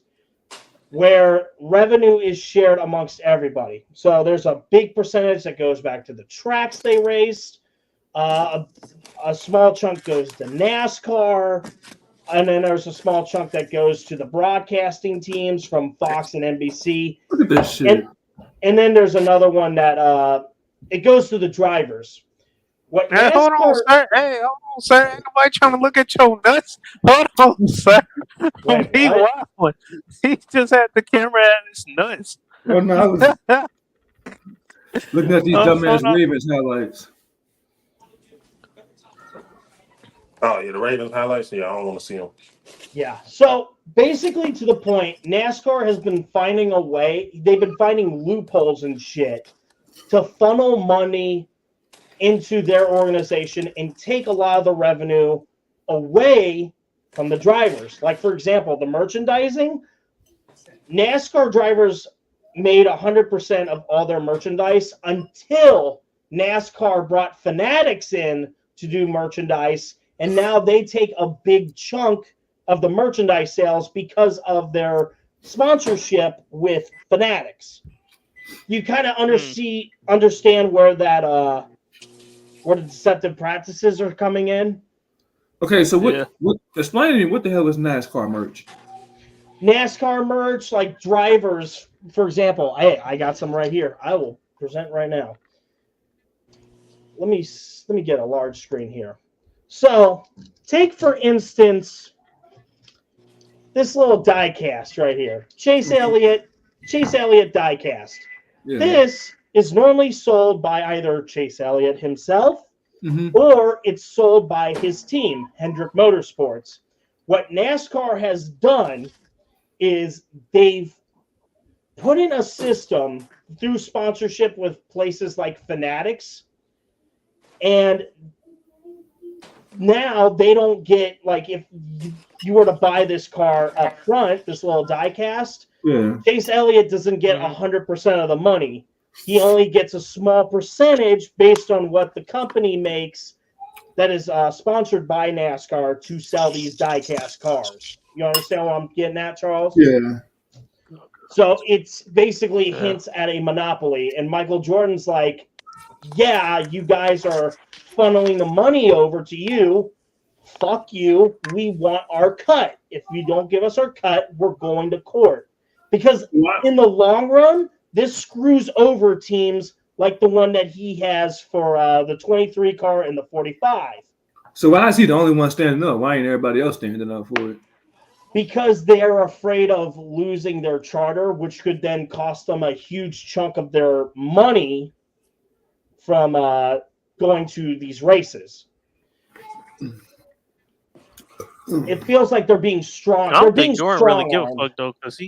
where revenue is shared amongst everybody. So there's a big percentage that goes back to the tracks they raced. A small chunk goes to NASCAR. And then there's a small chunk that goes to the broadcasting teams from Fox and NBC. Look at this shit. And then there's another one that it goes to the drivers. Hey, hold on, sir. Ain't nobody trying to look at your nuts. Hold on, sir. He just had the camera at his nuts. Oh, no, I was looking at these dumbass Ravens highlights. Oh, yeah, the Ravens highlights? Yeah, I don't want to see them. Yeah. So, basically, to the point, NASCAR has been finding a way. They've been finding loopholes and shit to funnel money into their organization and take a lot of the revenue away from the drivers. Like, for example, the merchandising. NASCAR drivers made 100% of all their merchandise until NASCAR brought Fanatics in to do merchandise, and now they take a big chunk of the merchandise sales because of their sponsorship with Fanatics. You kind of understand where that where the deceptive practices are coming in. Okay, so what explain to me what the hell is NASCAR merch? NASCAR merch, like drivers, for example. I got some right here. I will present right now. Let me get a large screen here. So, take for instance this little die cast right here. Chase Elliott die cast. Yeah. This is normally sold by either Chase Elliott himself or it's sold by his team, Hendrick Motorsports. What NASCAR has done is they've put in a system through sponsorship with places like Fanatics, and now they don't get, like, if you were to buy this car up front, this little die cast, Chase Elliott doesn't get 100% of the money. He only gets a small percentage based on what the company makes that is sponsored by NASCAR to sell these die-cast cars. You understand what I'm getting at, Charles? Yeah. So it's basically hints at a monopoly. And Michael Jordan's like, yeah, you guys are funneling the money over to you. Fuck you. We want our cut. If you don't give us our cut, we're going to court. Because in the long run, this screws over teams like the one that he has for the 23 car and the 45. So why is he the only one standing up? Why ain't everybody else standing up for it? Because they're afraid of losing their charter, which could then cost them a huge chunk of their money from going to these races. It feels like they're being strong. I don't think Jordan really give a fuck, though, because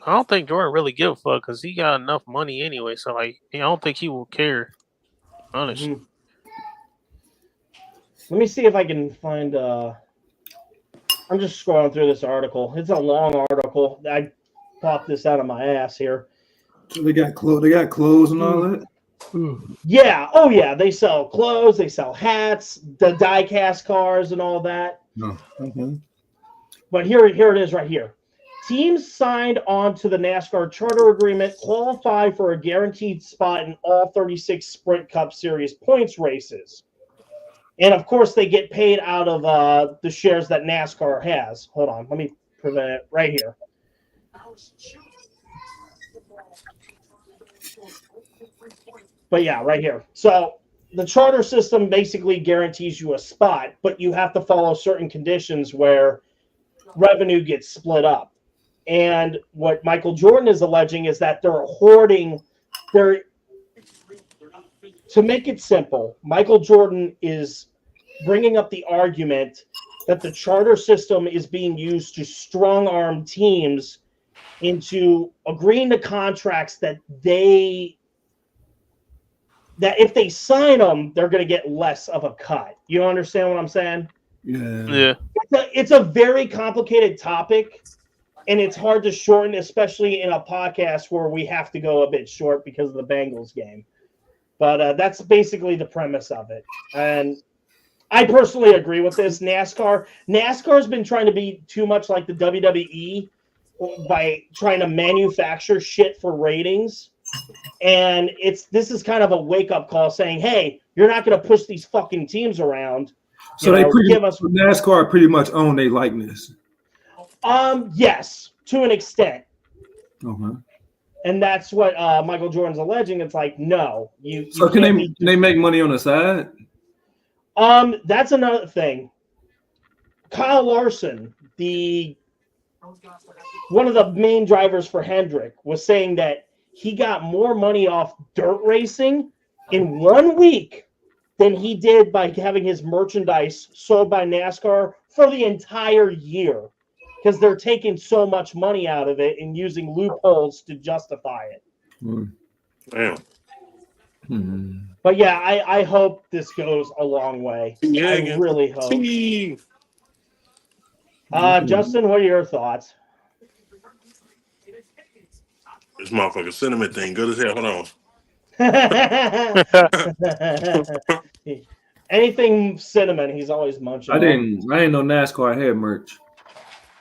I don't think Jordan really give a fuck because he got enough money anyway. So, like, I don't think he will care, honestly. Let me see if I can find. I'm just scrolling through this article. It's a long article. I popped this out of my ass here. So they got clothes. They got clothes and all that. Yeah. Oh, yeah. They sell clothes. They sell hats, the die-cast cars, and all that. No. Okay. But here it is right here. Teams signed on to the NASCAR charter agreement qualify for a guaranteed spot in all 36 Sprint Cup Series points races. And, of course, they get paid out of the shares that NASCAR has. Hold on. Let me present it right here. But, yeah, right here. So the charter system basically guarantees you a spot, but you have to follow certain conditions where revenue gets split up. And what Michael Jordan is alleging is that they're hoarding their. To make it simple, Michael Jordan is bringing up the argument that the charter system is being used to strong-arm teams into agreeing to contracts that if they sign them, they're going to get less of a cut. You understand what I'm saying? Yeah. It's a very complicated topic, and it's hard to shorten, especially in a podcast where we have to go a bit short because of the Bengals game. But that's basically the premise of it. And I personally agree with this. NASCAR's been trying to be too much like the WWE by trying to manufacture shit for ratings. And this is kind of a wake-up call saying, hey, you're not going to push these fucking teams around. So NASCAR pretty much own their likeness. Yes, to an extent. Uh-huh. And that's what Michael Jordan's alleging. It's like, no. So can they make money on the side? That's another thing. Kyle Larson, one of the main drivers for Hendrick, was saying that he got more money off dirt racing in 1 week than he did by having his merchandise sold by NASCAR for the entire year. Because they're taking so much money out of it and using loopholes to justify it. Damn. But yeah, I hope this goes a long way. Yeah, I really hope. Justin, what are your thoughts? This motherfucking cinnamon thing, good as hell. Hold on. Anything cinnamon, he's always munching. I didn't know NASCAR had merch.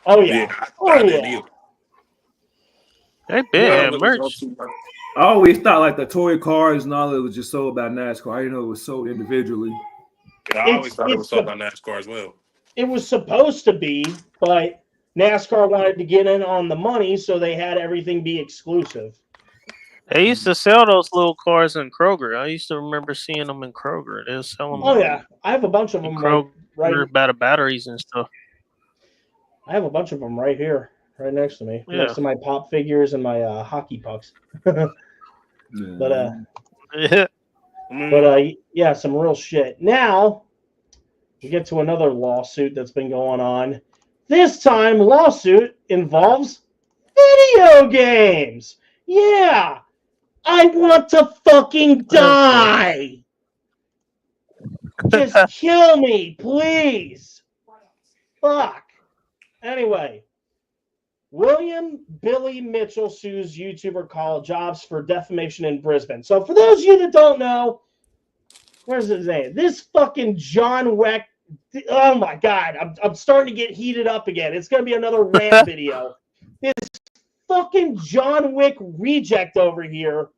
Oh yeah. Oh yeah. They been merch. I always thought like the toy cars and all that was just sold by NASCAR. I didn't know it was sold individually. Yeah, I always thought it was sold by NASCAR as well. It was supposed to be, but NASCAR wanted to get in on the money, so they had everything be exclusive. They used to sell those little cars in Kroger. I used to remember seeing them in Kroger. They were selling them. Oh yeah, I have a bunch of them Kroger, right about the batteries and stuff. I have a bunch of them right here, right next to me, next to my pop figures and my hockey pucks. But yeah, some real shit. Now we get to another lawsuit that's been going on. This time, lawsuit involves video games. Yeah, I want to fucking die. Just kill me, please. Fuck. Anyway, Billy Mitchell sues YouTuber Karl Jobst for defamation in Brisbane. So for those of you that don't know, where's his name? This fucking John Wick. Oh my God, I'm starting to get heated up again. It's going to be another rant video. This fucking John Wick reject over here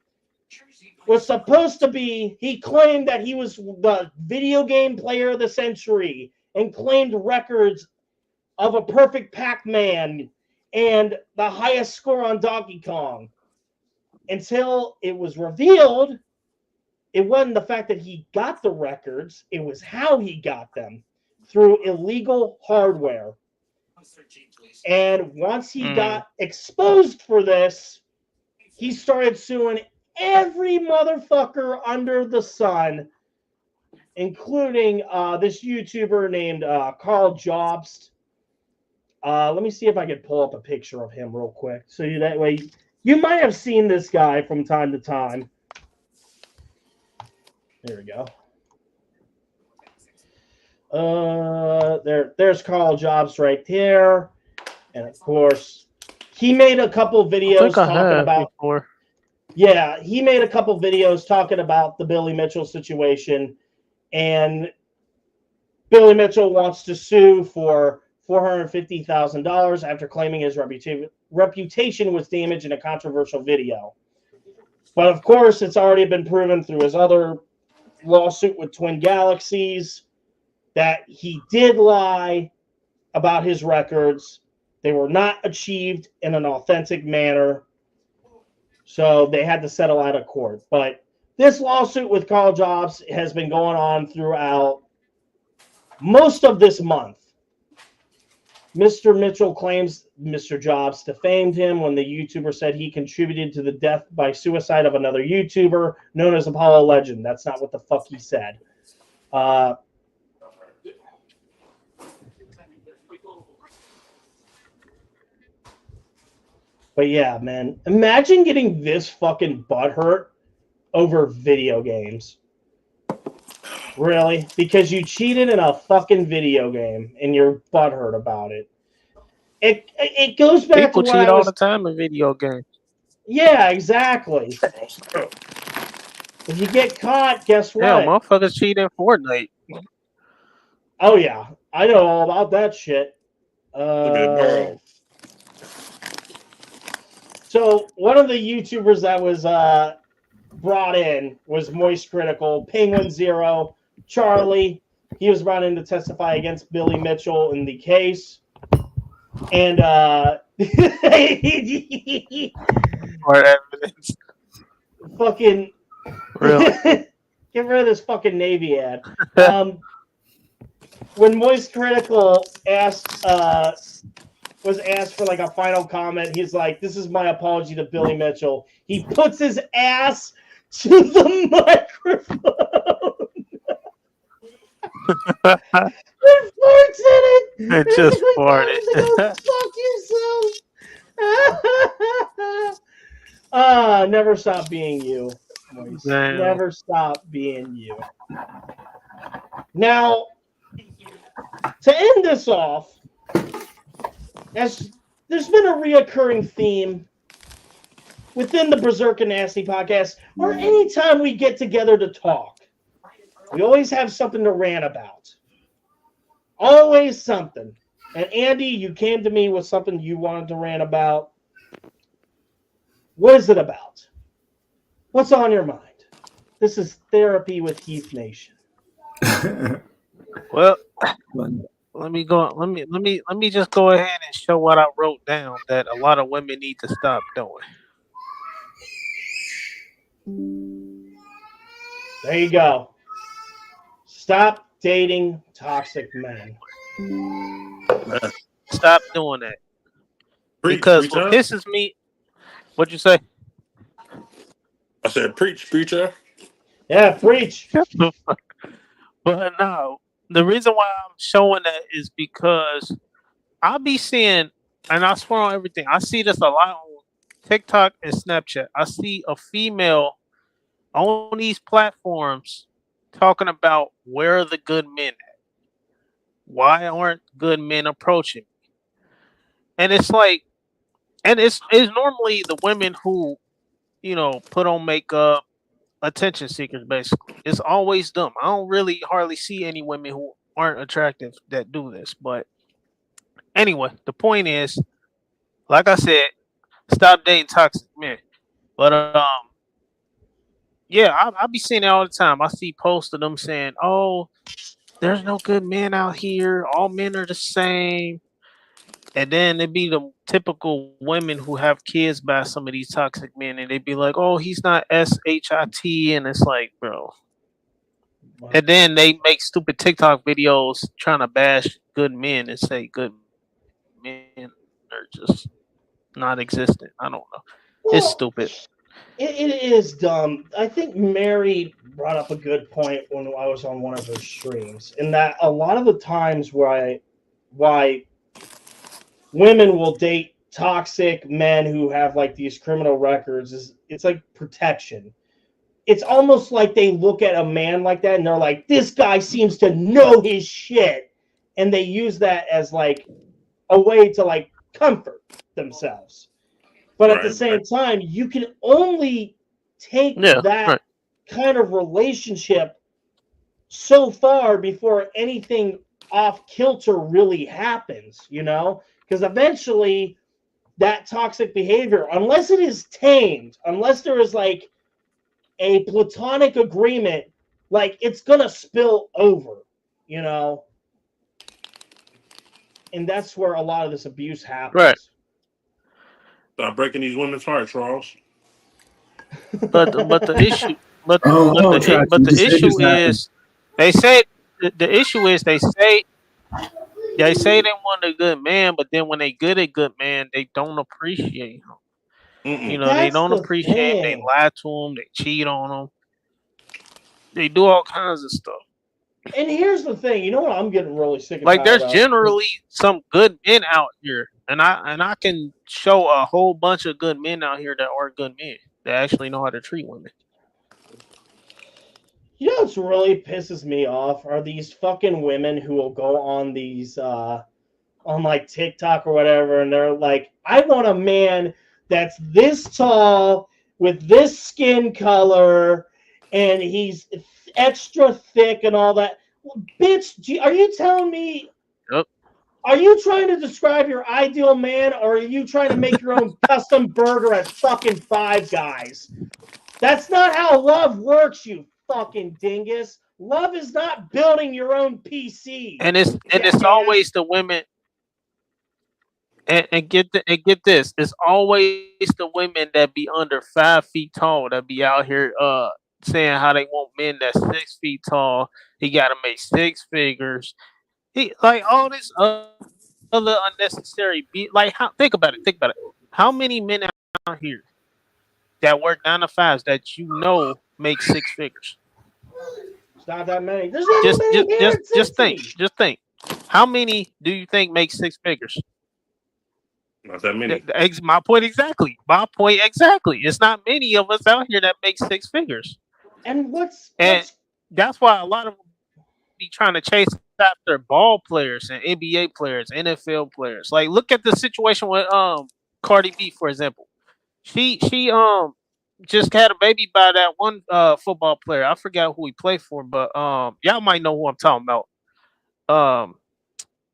was supposed to be, he claimed that he was the video game player of the century and claimed records of a perfect Pac-Man and the highest score on Donkey Kong. Until it was revealed, it wasn't the fact that he got the records, it was how he got them, through illegal hardware. And once he got exposed for this, he started suing every motherfucker under the sun, including this YouTuber named Karl Jobst. Let me see if I can pull up a picture of him real quick. So that way, you might have seen this guy from time to time. There we go. There's Karl Jobst right there. And of course, he made a couple videos talking about before. Yeah, he made a couple videos talking about the Billy Mitchell situation, and Billy Mitchell wants to sue for $450,000 after claiming his reputation was damaged in a controversial video. But of course, it's already been proven through his other lawsuit with Twin Galaxies that he did lie about his records. They were not achieved in an authentic manner. So they had to settle out of court. But this lawsuit with Karl Jobst has been going on throughout most of this month. Mr. Mitchell claims Mr. Jobst defamed him when the YouTuber said he contributed to the death by suicide of another YouTuber known as Apollo Legend. That's not what the fuck he said. But yeah, man, imagine getting this fucking butthurt over video games. Really? Because you cheated in a fucking video game and you're butthurt about it. It goes back People to cheat all the time in video games. Yeah, exactly. If you get caught, guess what? Yeah, motherfuckers cheat in Fortnite. Oh yeah, I know all about that shit. So one of the YouTubers that was brought in was Moist Critical, Penguin Zero, Charlie. He was brought in to testify against Billy Mitchell in the case. And fucking really? get rid of this fucking Navy ad. When Moist Critical was asked for like a final comment, he's like, "This is my apology to Billy Mitchell." He puts his ass to the microphone. It farts in it. It just farted. Fuck yourself. Never stop being you. Never stop being you. Now, to end this off, as there's been a reoccurring theme within the Berserk And Nasty podcast, or anytime we get together to talk, We always have something to rant about. Always something. And Andy, you came to me with something you wanted to rant about. What is it about? What's on your mind? This is Therapy with Heath Nation. Well, let me go. Let me just go ahead and show what I wrote down that a lot of women need to stop doing. There you go. Stop dating toxic men. Stop doing that. Preach, Because what preacher. pisses me, what'd you say? I said, preach, preacher. Yeah, preach. But no, the reason why I'm showing that is because I'll be seeing, and I swear on everything, I see this a lot on TikTok and Snapchat. I see a female on these platforms talking about where are the good men at? Why aren't good men approaching me? And it's like, and it's normally the women who, put on makeup, attention seekers basically. It's always them. I don't really hardly see any women who aren't attractive that do this. But anyway, the point is, like I said, stop dating toxic men. But yeah, I be seeing it all the time. I see posts of them saying, "Oh, there's no good men out here. All men are the same." And then it be the typical women who have kids by some of these toxic men, and they be like, "Oh, he's not SHIT," and it's like, bro. And then they make stupid TikTok videos trying to bash good men and say good men are just non-existent. I don't know. It's Well, stupid. it is dumb. I think Mary brought up a good point when I was on one of her streams, in that a lot of the times why women will date toxic men who have like these criminal records is it's like protection. It's almost like they look at a man like that and they're like, this guy seems to know his shit, and they use that as like a way to like comfort themselves. But at the same time, you can only take that kind of relationship so far before anything off kilter really happens, because eventually that toxic behavior, unless it is tamed, unless there is like a platonic agreement, like it's gonna spill over, and that's where a lot of this abuse happens. Right. Stop breaking these women's hearts, Charles. But the issue, but the issue is, they say the issue is they say they want a good man, but then when they get a good man, they don't appreciate him. They don't appreciate him. They lie to him. They cheat on him. They do all kinds of stuff. And here's the thing, you know what I'm getting really sick of? Like, there's generally some good men out here, and I can show a whole bunch of good men out here that are good men that actually know how to treat women. You know what's really pisses me off are these fucking women who will go on these on like TikTok or whatever, and they're like, I want a man that's this tall with this skin color and he's extra thick and all that. Well, bitch, are you telling me? Yep. Are you trying to describe your ideal man, or are you trying to make your own custom burger at fucking Five Guys? That's not how love works, you fucking dingus. Love is not building your own PC. And it's always the women. And get this, it's always the women that be under 5 feet tall that be out here saying how they want men that's 6 feet tall. He got to make 6 figures. He like all this other unnecessary. Think about it. How many men out here that work 9 to 5s that make 6 figures? It's not that many. There's not many. Just think. How many do you think make 6 figures? Not that many. My point exactly. It's not many of us out here that make 6 figures. And that's why a lot of them be trying to chase after ball players and NBA players, NFL players. Like, look at the situation with Cardi B, for example. She just had a baby by that one football player. I forgot who he played for, but y'all might know who I'm talking about.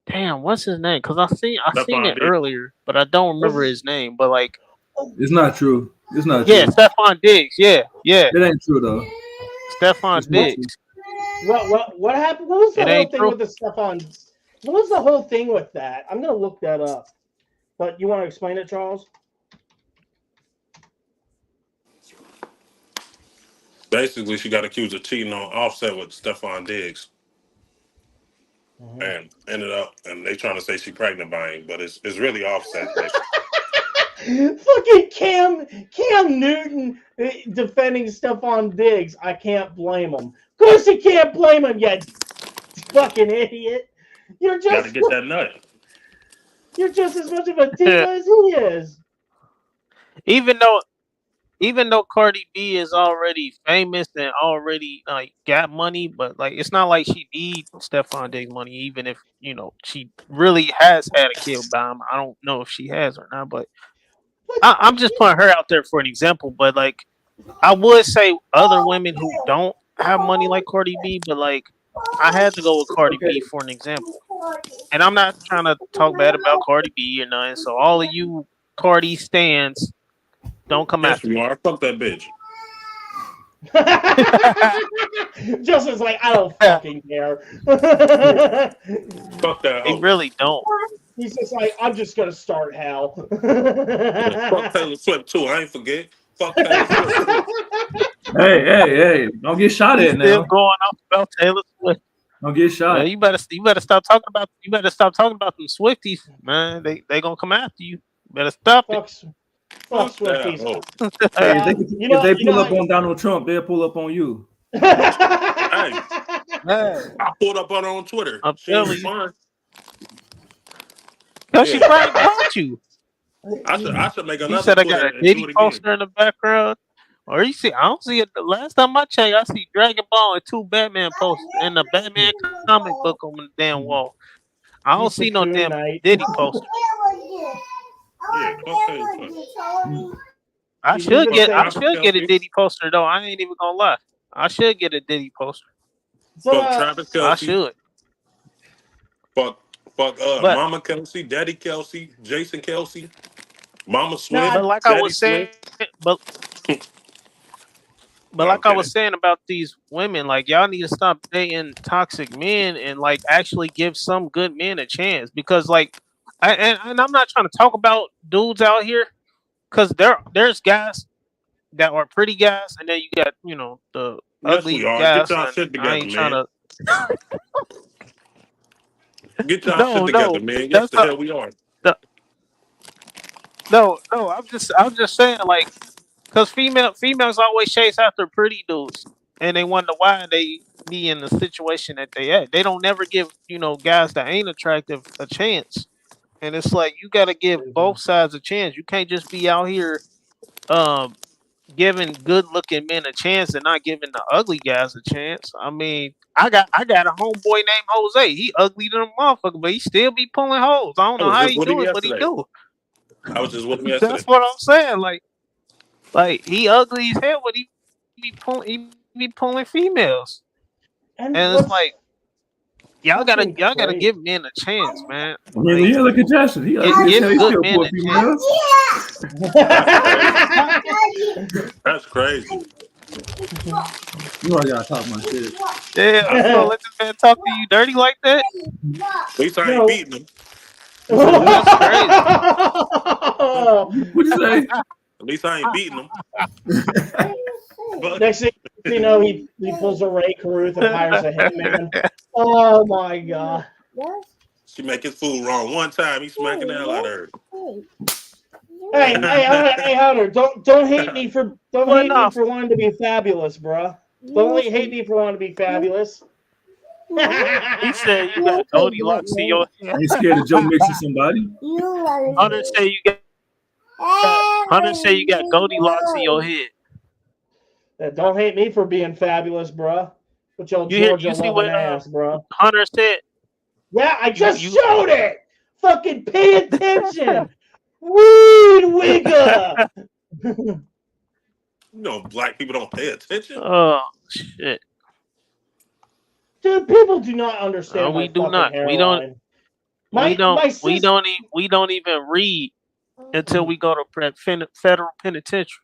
Damn, what's his name? Because I seen it earlier, but I don't remember his name. But like, it's not true. It's not yeah, true. Stephon Diggs. Yeah. It ain't true though. Stephon Diggs. What happened? What was the whole thing true. with the Stephon? What was the whole thing with that? I'm gonna look that up. But you want to explain it, Charles? Basically, she got accused of cheating on Offset with Stephon Diggs, and ended up, and they trying to say she pregnant by him, but it's really Offset. Fucking Cam Newton defending Stephon Diggs. I can't blame him. Of course you can't blame him, you fucking idiot. You're just Got to get that nut. You're just as much of a diva as he is. Even though Cardi B is already famous and already like got money, but like it's not like she needs Stephon Diggs money. Even if she really has had a kid by him, I don't know if she has or not. But I'm just putting her out there for an example. But like I would say other women who don't have money like Cardi B, but like I had to go with Cardi B for an example. And I'm not trying to talk bad about Cardi B or nothing. So all of you Cardi stans, don't come after me. Fuck that bitch. Justin's like, I don't fucking care. Fuck that. They really don't. He's just like, I'm just gonna start hell. Fuck Taylor Swift too. I ain't forget. Fuck Taylor Swift. Hey! Don't get shot at now. Still going off about Taylor Swift. Don't get shot. Man, you better stop talking about. You better stop talking about them Swifties, man. They gonna come after you. Better stop it. Fuck Swifties. Hey, if they pull up on Donald Trump, they'll pull up on you. Hey, I pulled up on her on Twitter. I'm telling you. Cause she probably blocked you. I should make another. You said I got a Diddy poster in the background. Or I don't see it. The last time I checked, I see Dragon Ball and 2 Batman posters and the Batman comic book on the damn wall. I don't see no damn Diddy poster. I should get a Diddy poster though. I ain't even gonna lie. I should get a Diddy poster. Fuck Travis Kelce. I should. Fuck Mama Kelce, Daddy Kelce, Jason Kelce, Mama Swift. But like I was saying, but like I was saying about these women, like y'all need to stop dating toxic men and like actually give some good men a chance. Because like, and I'm not trying to talk about dudes out here, because there's guys that are pretty guys, and then you got the ugly guys. Get y'all shit together, I ain't trying to. Get y'all shit together, man. Yes, the hell we are. No, I'm just saying, like, because females always chase after pretty dudes, and they wonder why they be in the situation that they at. They don't never give guys that ain't attractive a chance, and it's like you got to give both sides a chance. You can't just be out here, giving good looking men a chance and not giving the ugly guys a chance. I mean, I got a homeboy named Jose. He ugly than a motherfucker, but he still be pulling hoes. I don't know how he do it, but he do. I was just with him yesterday. That's what I'm saying. Like he ugly as hell, but he be pulling females. And it's like y'all gotta give men a chance, man. I mean, yeah, look at Jackson. He ugly as hell. He still pull females. That's crazy. You already gotta talk my shit. Yeah, I'm gonna let this man talk to you dirty like that. At least I ain't beating him. That's crazy. What'd you say? At least I ain't beating him. Next thing you know, he pulls a Ray Caruth and hires a hitman. Oh my god! She make his food wrong one time. He smacking the hell out of her. Hey, Hunter! Don't hate me for wanting to be fabulous, bro. Don't hate me for wanting to be fabulous. He said you got Goldilocks in your head. Ain't scared of Joe Mixon somebody. Hunter say you got Goldilocks in your head. Don't hate me for being fabulous, bro. With your Georgia loving ass, bro. Hunter said. Yeah, I just showed it. Fucking pay attention. Weed wigger. black people don't pay attention. Oh shit! Dude, people do not understand We my do fucking not. hairline. We don't sister, we don't even read until we go to federal penitentiary.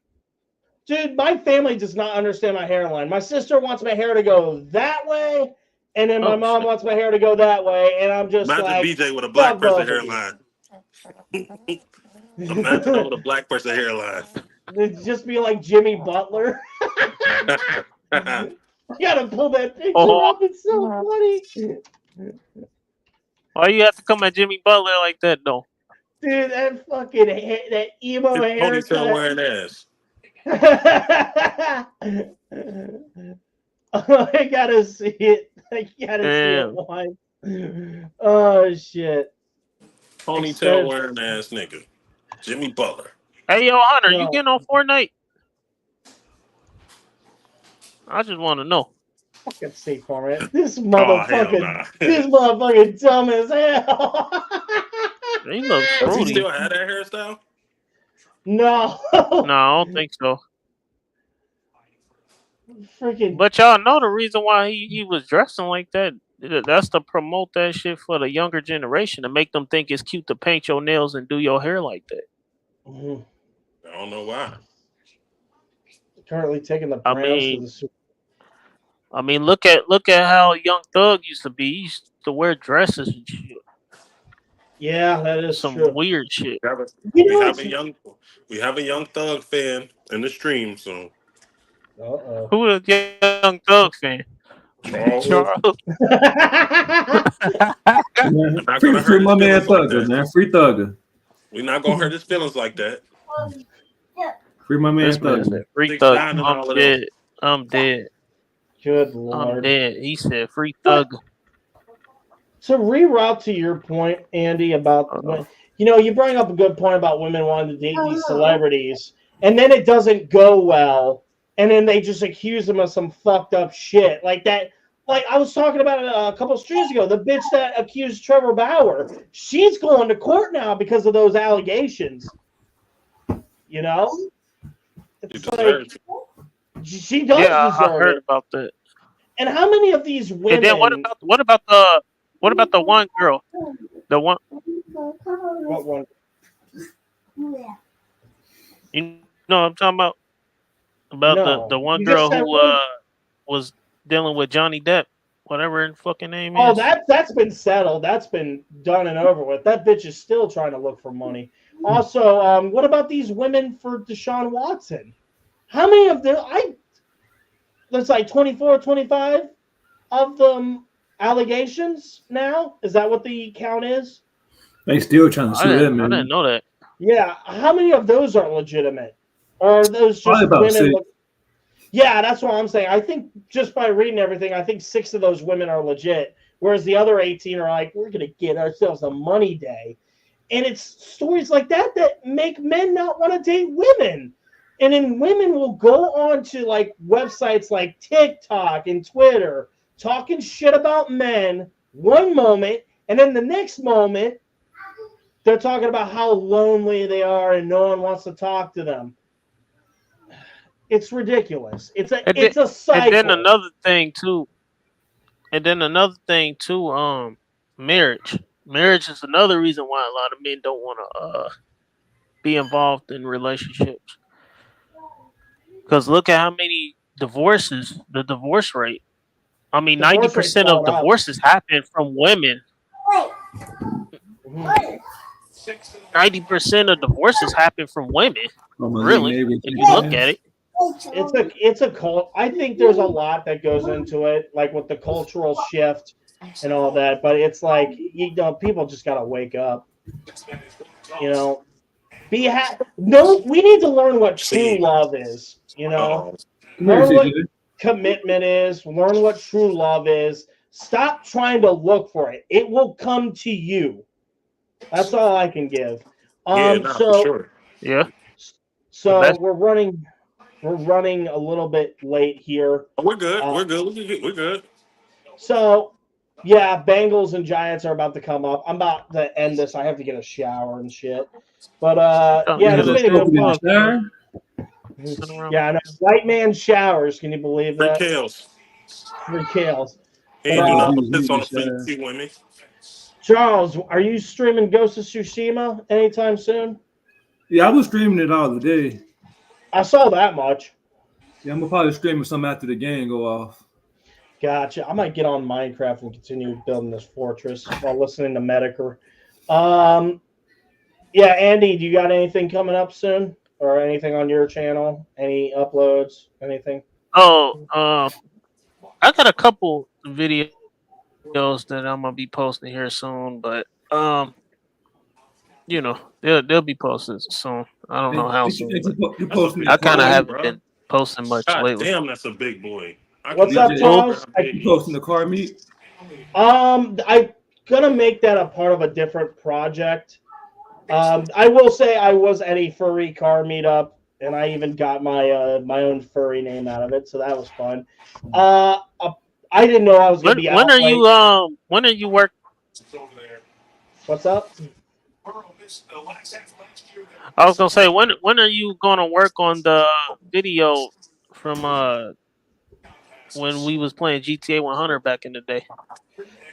Dude, my family does not understand my hairline. My sister wants my hair to go that way, and then my mom wants my hair to go that way, and I'm just Imagine like, BJ with a black person hairline. Imagine that with a black person hairline. It'd just be like Jimmy Butler. You gotta pull that picture up. It's so funny. Why you have to come at Jimmy Butler like that, though? Dude, that fucking that emo haircut. Ponytail wearing ass. I gotta see it. I gotta see it once. Oh shit. Ponytail wearing ass nigga. Jimmy Butler. Hey yo, Hunter, you getting on Fortnite? I just want to know. Fucking safe for it. This motherfucker, this motherfucker dumb as hell. He looks Does he fruity. still have that hairstyle? No. No, I don't think so. Freaking. But y'all know the reason why he was dressing like that. That's to promote that shit for the younger generation, to make them think it's cute to paint your nails and do your hair like that. Mm-hmm. I don't know why. Currently taking the Browns to the Super. I mean, look at how Young Thug used to be. He used to wear dresses and shit. Yeah, that is some true. weird shit. We have a Young Thug fan in the stream, so. Who is Young Thug fan? Charles. Free my man Thugger, man. Free Thugger. We're not gonna hurt his feelings like that. Free my man Thugger. Free Thugger. I'm dead. I'm dead. Good Lord. I'm dead. He said free Thugger. To reroute to your point, Andy, about you bring up a good point about women wanting to date these celebrities, and then it doesn't go well, and then they just accuse them of some fucked up shit like that. Like I was talking about a couple of streams ago, the bitch that accused Trevor Bauer, she's going to court now because of those allegations. You know, it's like she does deserve I heard it. about that. And how many of these women? And then what about the one girl? The one. What one? You know what I'm talking about? About the one girl who was dealing with Johnny Depp, whatever her fucking name is. Oh, that's been settled. That's been done and over with. That bitch is still trying to look for money. Also, what about these women for Deshaun Watson? How many of them? That's like 24, 25 of them allegations now? Is that what the count is? They still trying to sue them, man. I didn't know that. Yeah. How many of those are legitimate? Or are those just women? Yeah, that's what I'm saying. I think just by reading everything, I think 6 of those women are legit, whereas the other 18 are like, we're going to get ourselves a money day. And it's stories like that that make men not want to date women. And then women will go on to like websites like TikTok and Twitter talking shit about men one moment, and then the next moment they're talking about how lonely they are and no one wants to talk to them. It's ridiculous. It's a cycle. And then another thing too, marriage. Marriage is another reason why a lot of men don't want to be involved in relationships. Because look at how many divorces, the divorce rate. I mean, 90% of divorces happen from women. 90% of divorces happen from women. Really, if you look at it. It's a cult. I think there's a lot that goes into it, like with the cultural shift and all that. But it's like people just gotta wake up. We need to learn what true love is. Learn what commitment is. Learn what true love is. Stop trying to look for it. It will come to you. That's all I can give. For sure. Yeah. So we're running a little bit late here. We're good. We're good. So, yeah, Bengals and Giants are about to come up. I'm about to end this. I have to get a shower and shit. But, yeah, it's been a good one. Yeah, I know. White man showers. Can you believe Free that? kills. Free kills. He ain't do nothing but piss on the feet with me. Charles, are you streaming Ghost of Tsushima anytime soon? Yeah, I was streaming it all the day. I saw that much. Yeah, I'm probably streaming some after the game go off. Gotcha. I might get on Minecraft and continue building this fortress while listening to Mediker. Yeah, Andy, do you got anything coming up soon? Or anything on your channel? Any uploads? Anything? Oh, I got a couple videos that I'm gonna be posting here soon, but you know, they'll be posted soon. I don't know how soon. I kind of haven't been posting much lately. Damn, that's a big boy. What's up, Charles? You posting the car meet? I'm gonna make that a part of a different project. I will say I was at a furry car meetup, and I even got my my own furry name out of it, so that was fun. I didn't know I was gonna be out. When are you working? What's up? I was gonna say when are you gonna work on the video from when we was playing GTA 100 back in the day?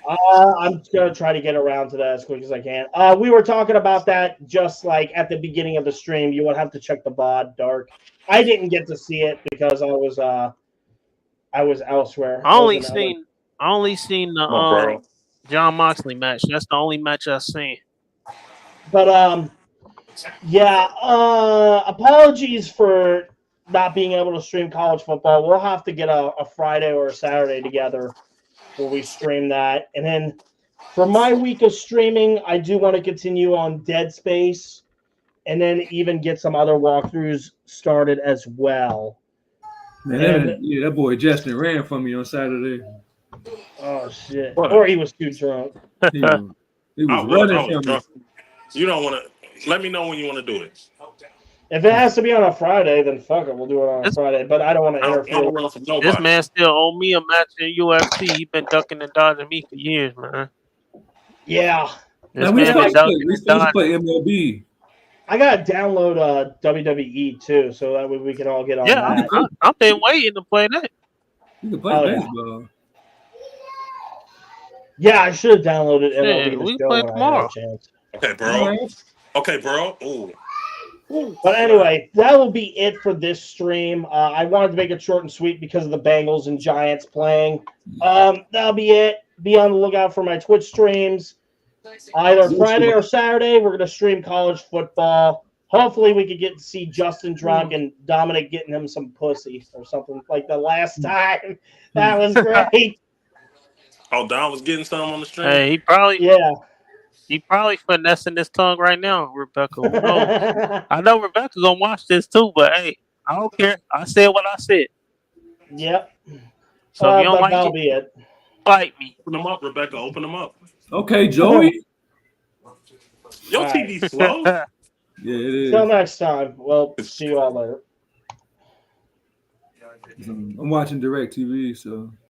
I'm gonna try to get around to that as quick as I can. We were talking about that just like at the beginning of the stream. You would have to check the VOD, Dark. I didn't get to see it because I was elsewhere. I only seen the John Moxley match. That's the only match I've seen. But yeah. Apologies for not being able to stream college football. We'll have to get a Friday or a Saturday together where we stream that. And then for my week of streaming, I do want to continue on Dead Space and then even get some other walkthroughs started as well. Man, that boy Justin ran from me on Saturday. Oh, shit. What? Or he was too drunk. He was running from me. You don't want to... Let me know when you want to do it. If it has to be on a Friday, then fuck it. We'll do it on a Friday. But I don't want to interfere. This man still owe me a match in UFC. He's been ducking and dodging me for years, man. Yeah. Now, we supposed to play MLB. I gotta download WWE too, so that way we can all get on that. I've been waiting to play that. You can play baseball. Yeah, I should have downloaded MLB. Yeah, we can play tomorrow. Okay, bro. Okay, bro. Ooh. But anyway, that will be it for this stream. I wanted to make it short and sweet because of the Bengals and Giants playing. That'll be it. Be on the lookout for my Twitch streams. Either Friday or Saturday, we're going to stream college football. Hopefully, we could get to see Justin drunk and Dominic getting him some pussy or something like the last time. That was great. Oh, Don was getting some on the stream? Hey, he probably finessing his tongue right now, Rebecca. I know Rebecca's going to watch this too, but hey, I don't care. I said what I said. Yep. So if you don't like that'll be it. Fight me. Open them up, Rebecca. Open them up. Okay, Joey. Your TV slow. Yeah, it is. Till next time. Well, see you all later. I'm watching DirecTV, so.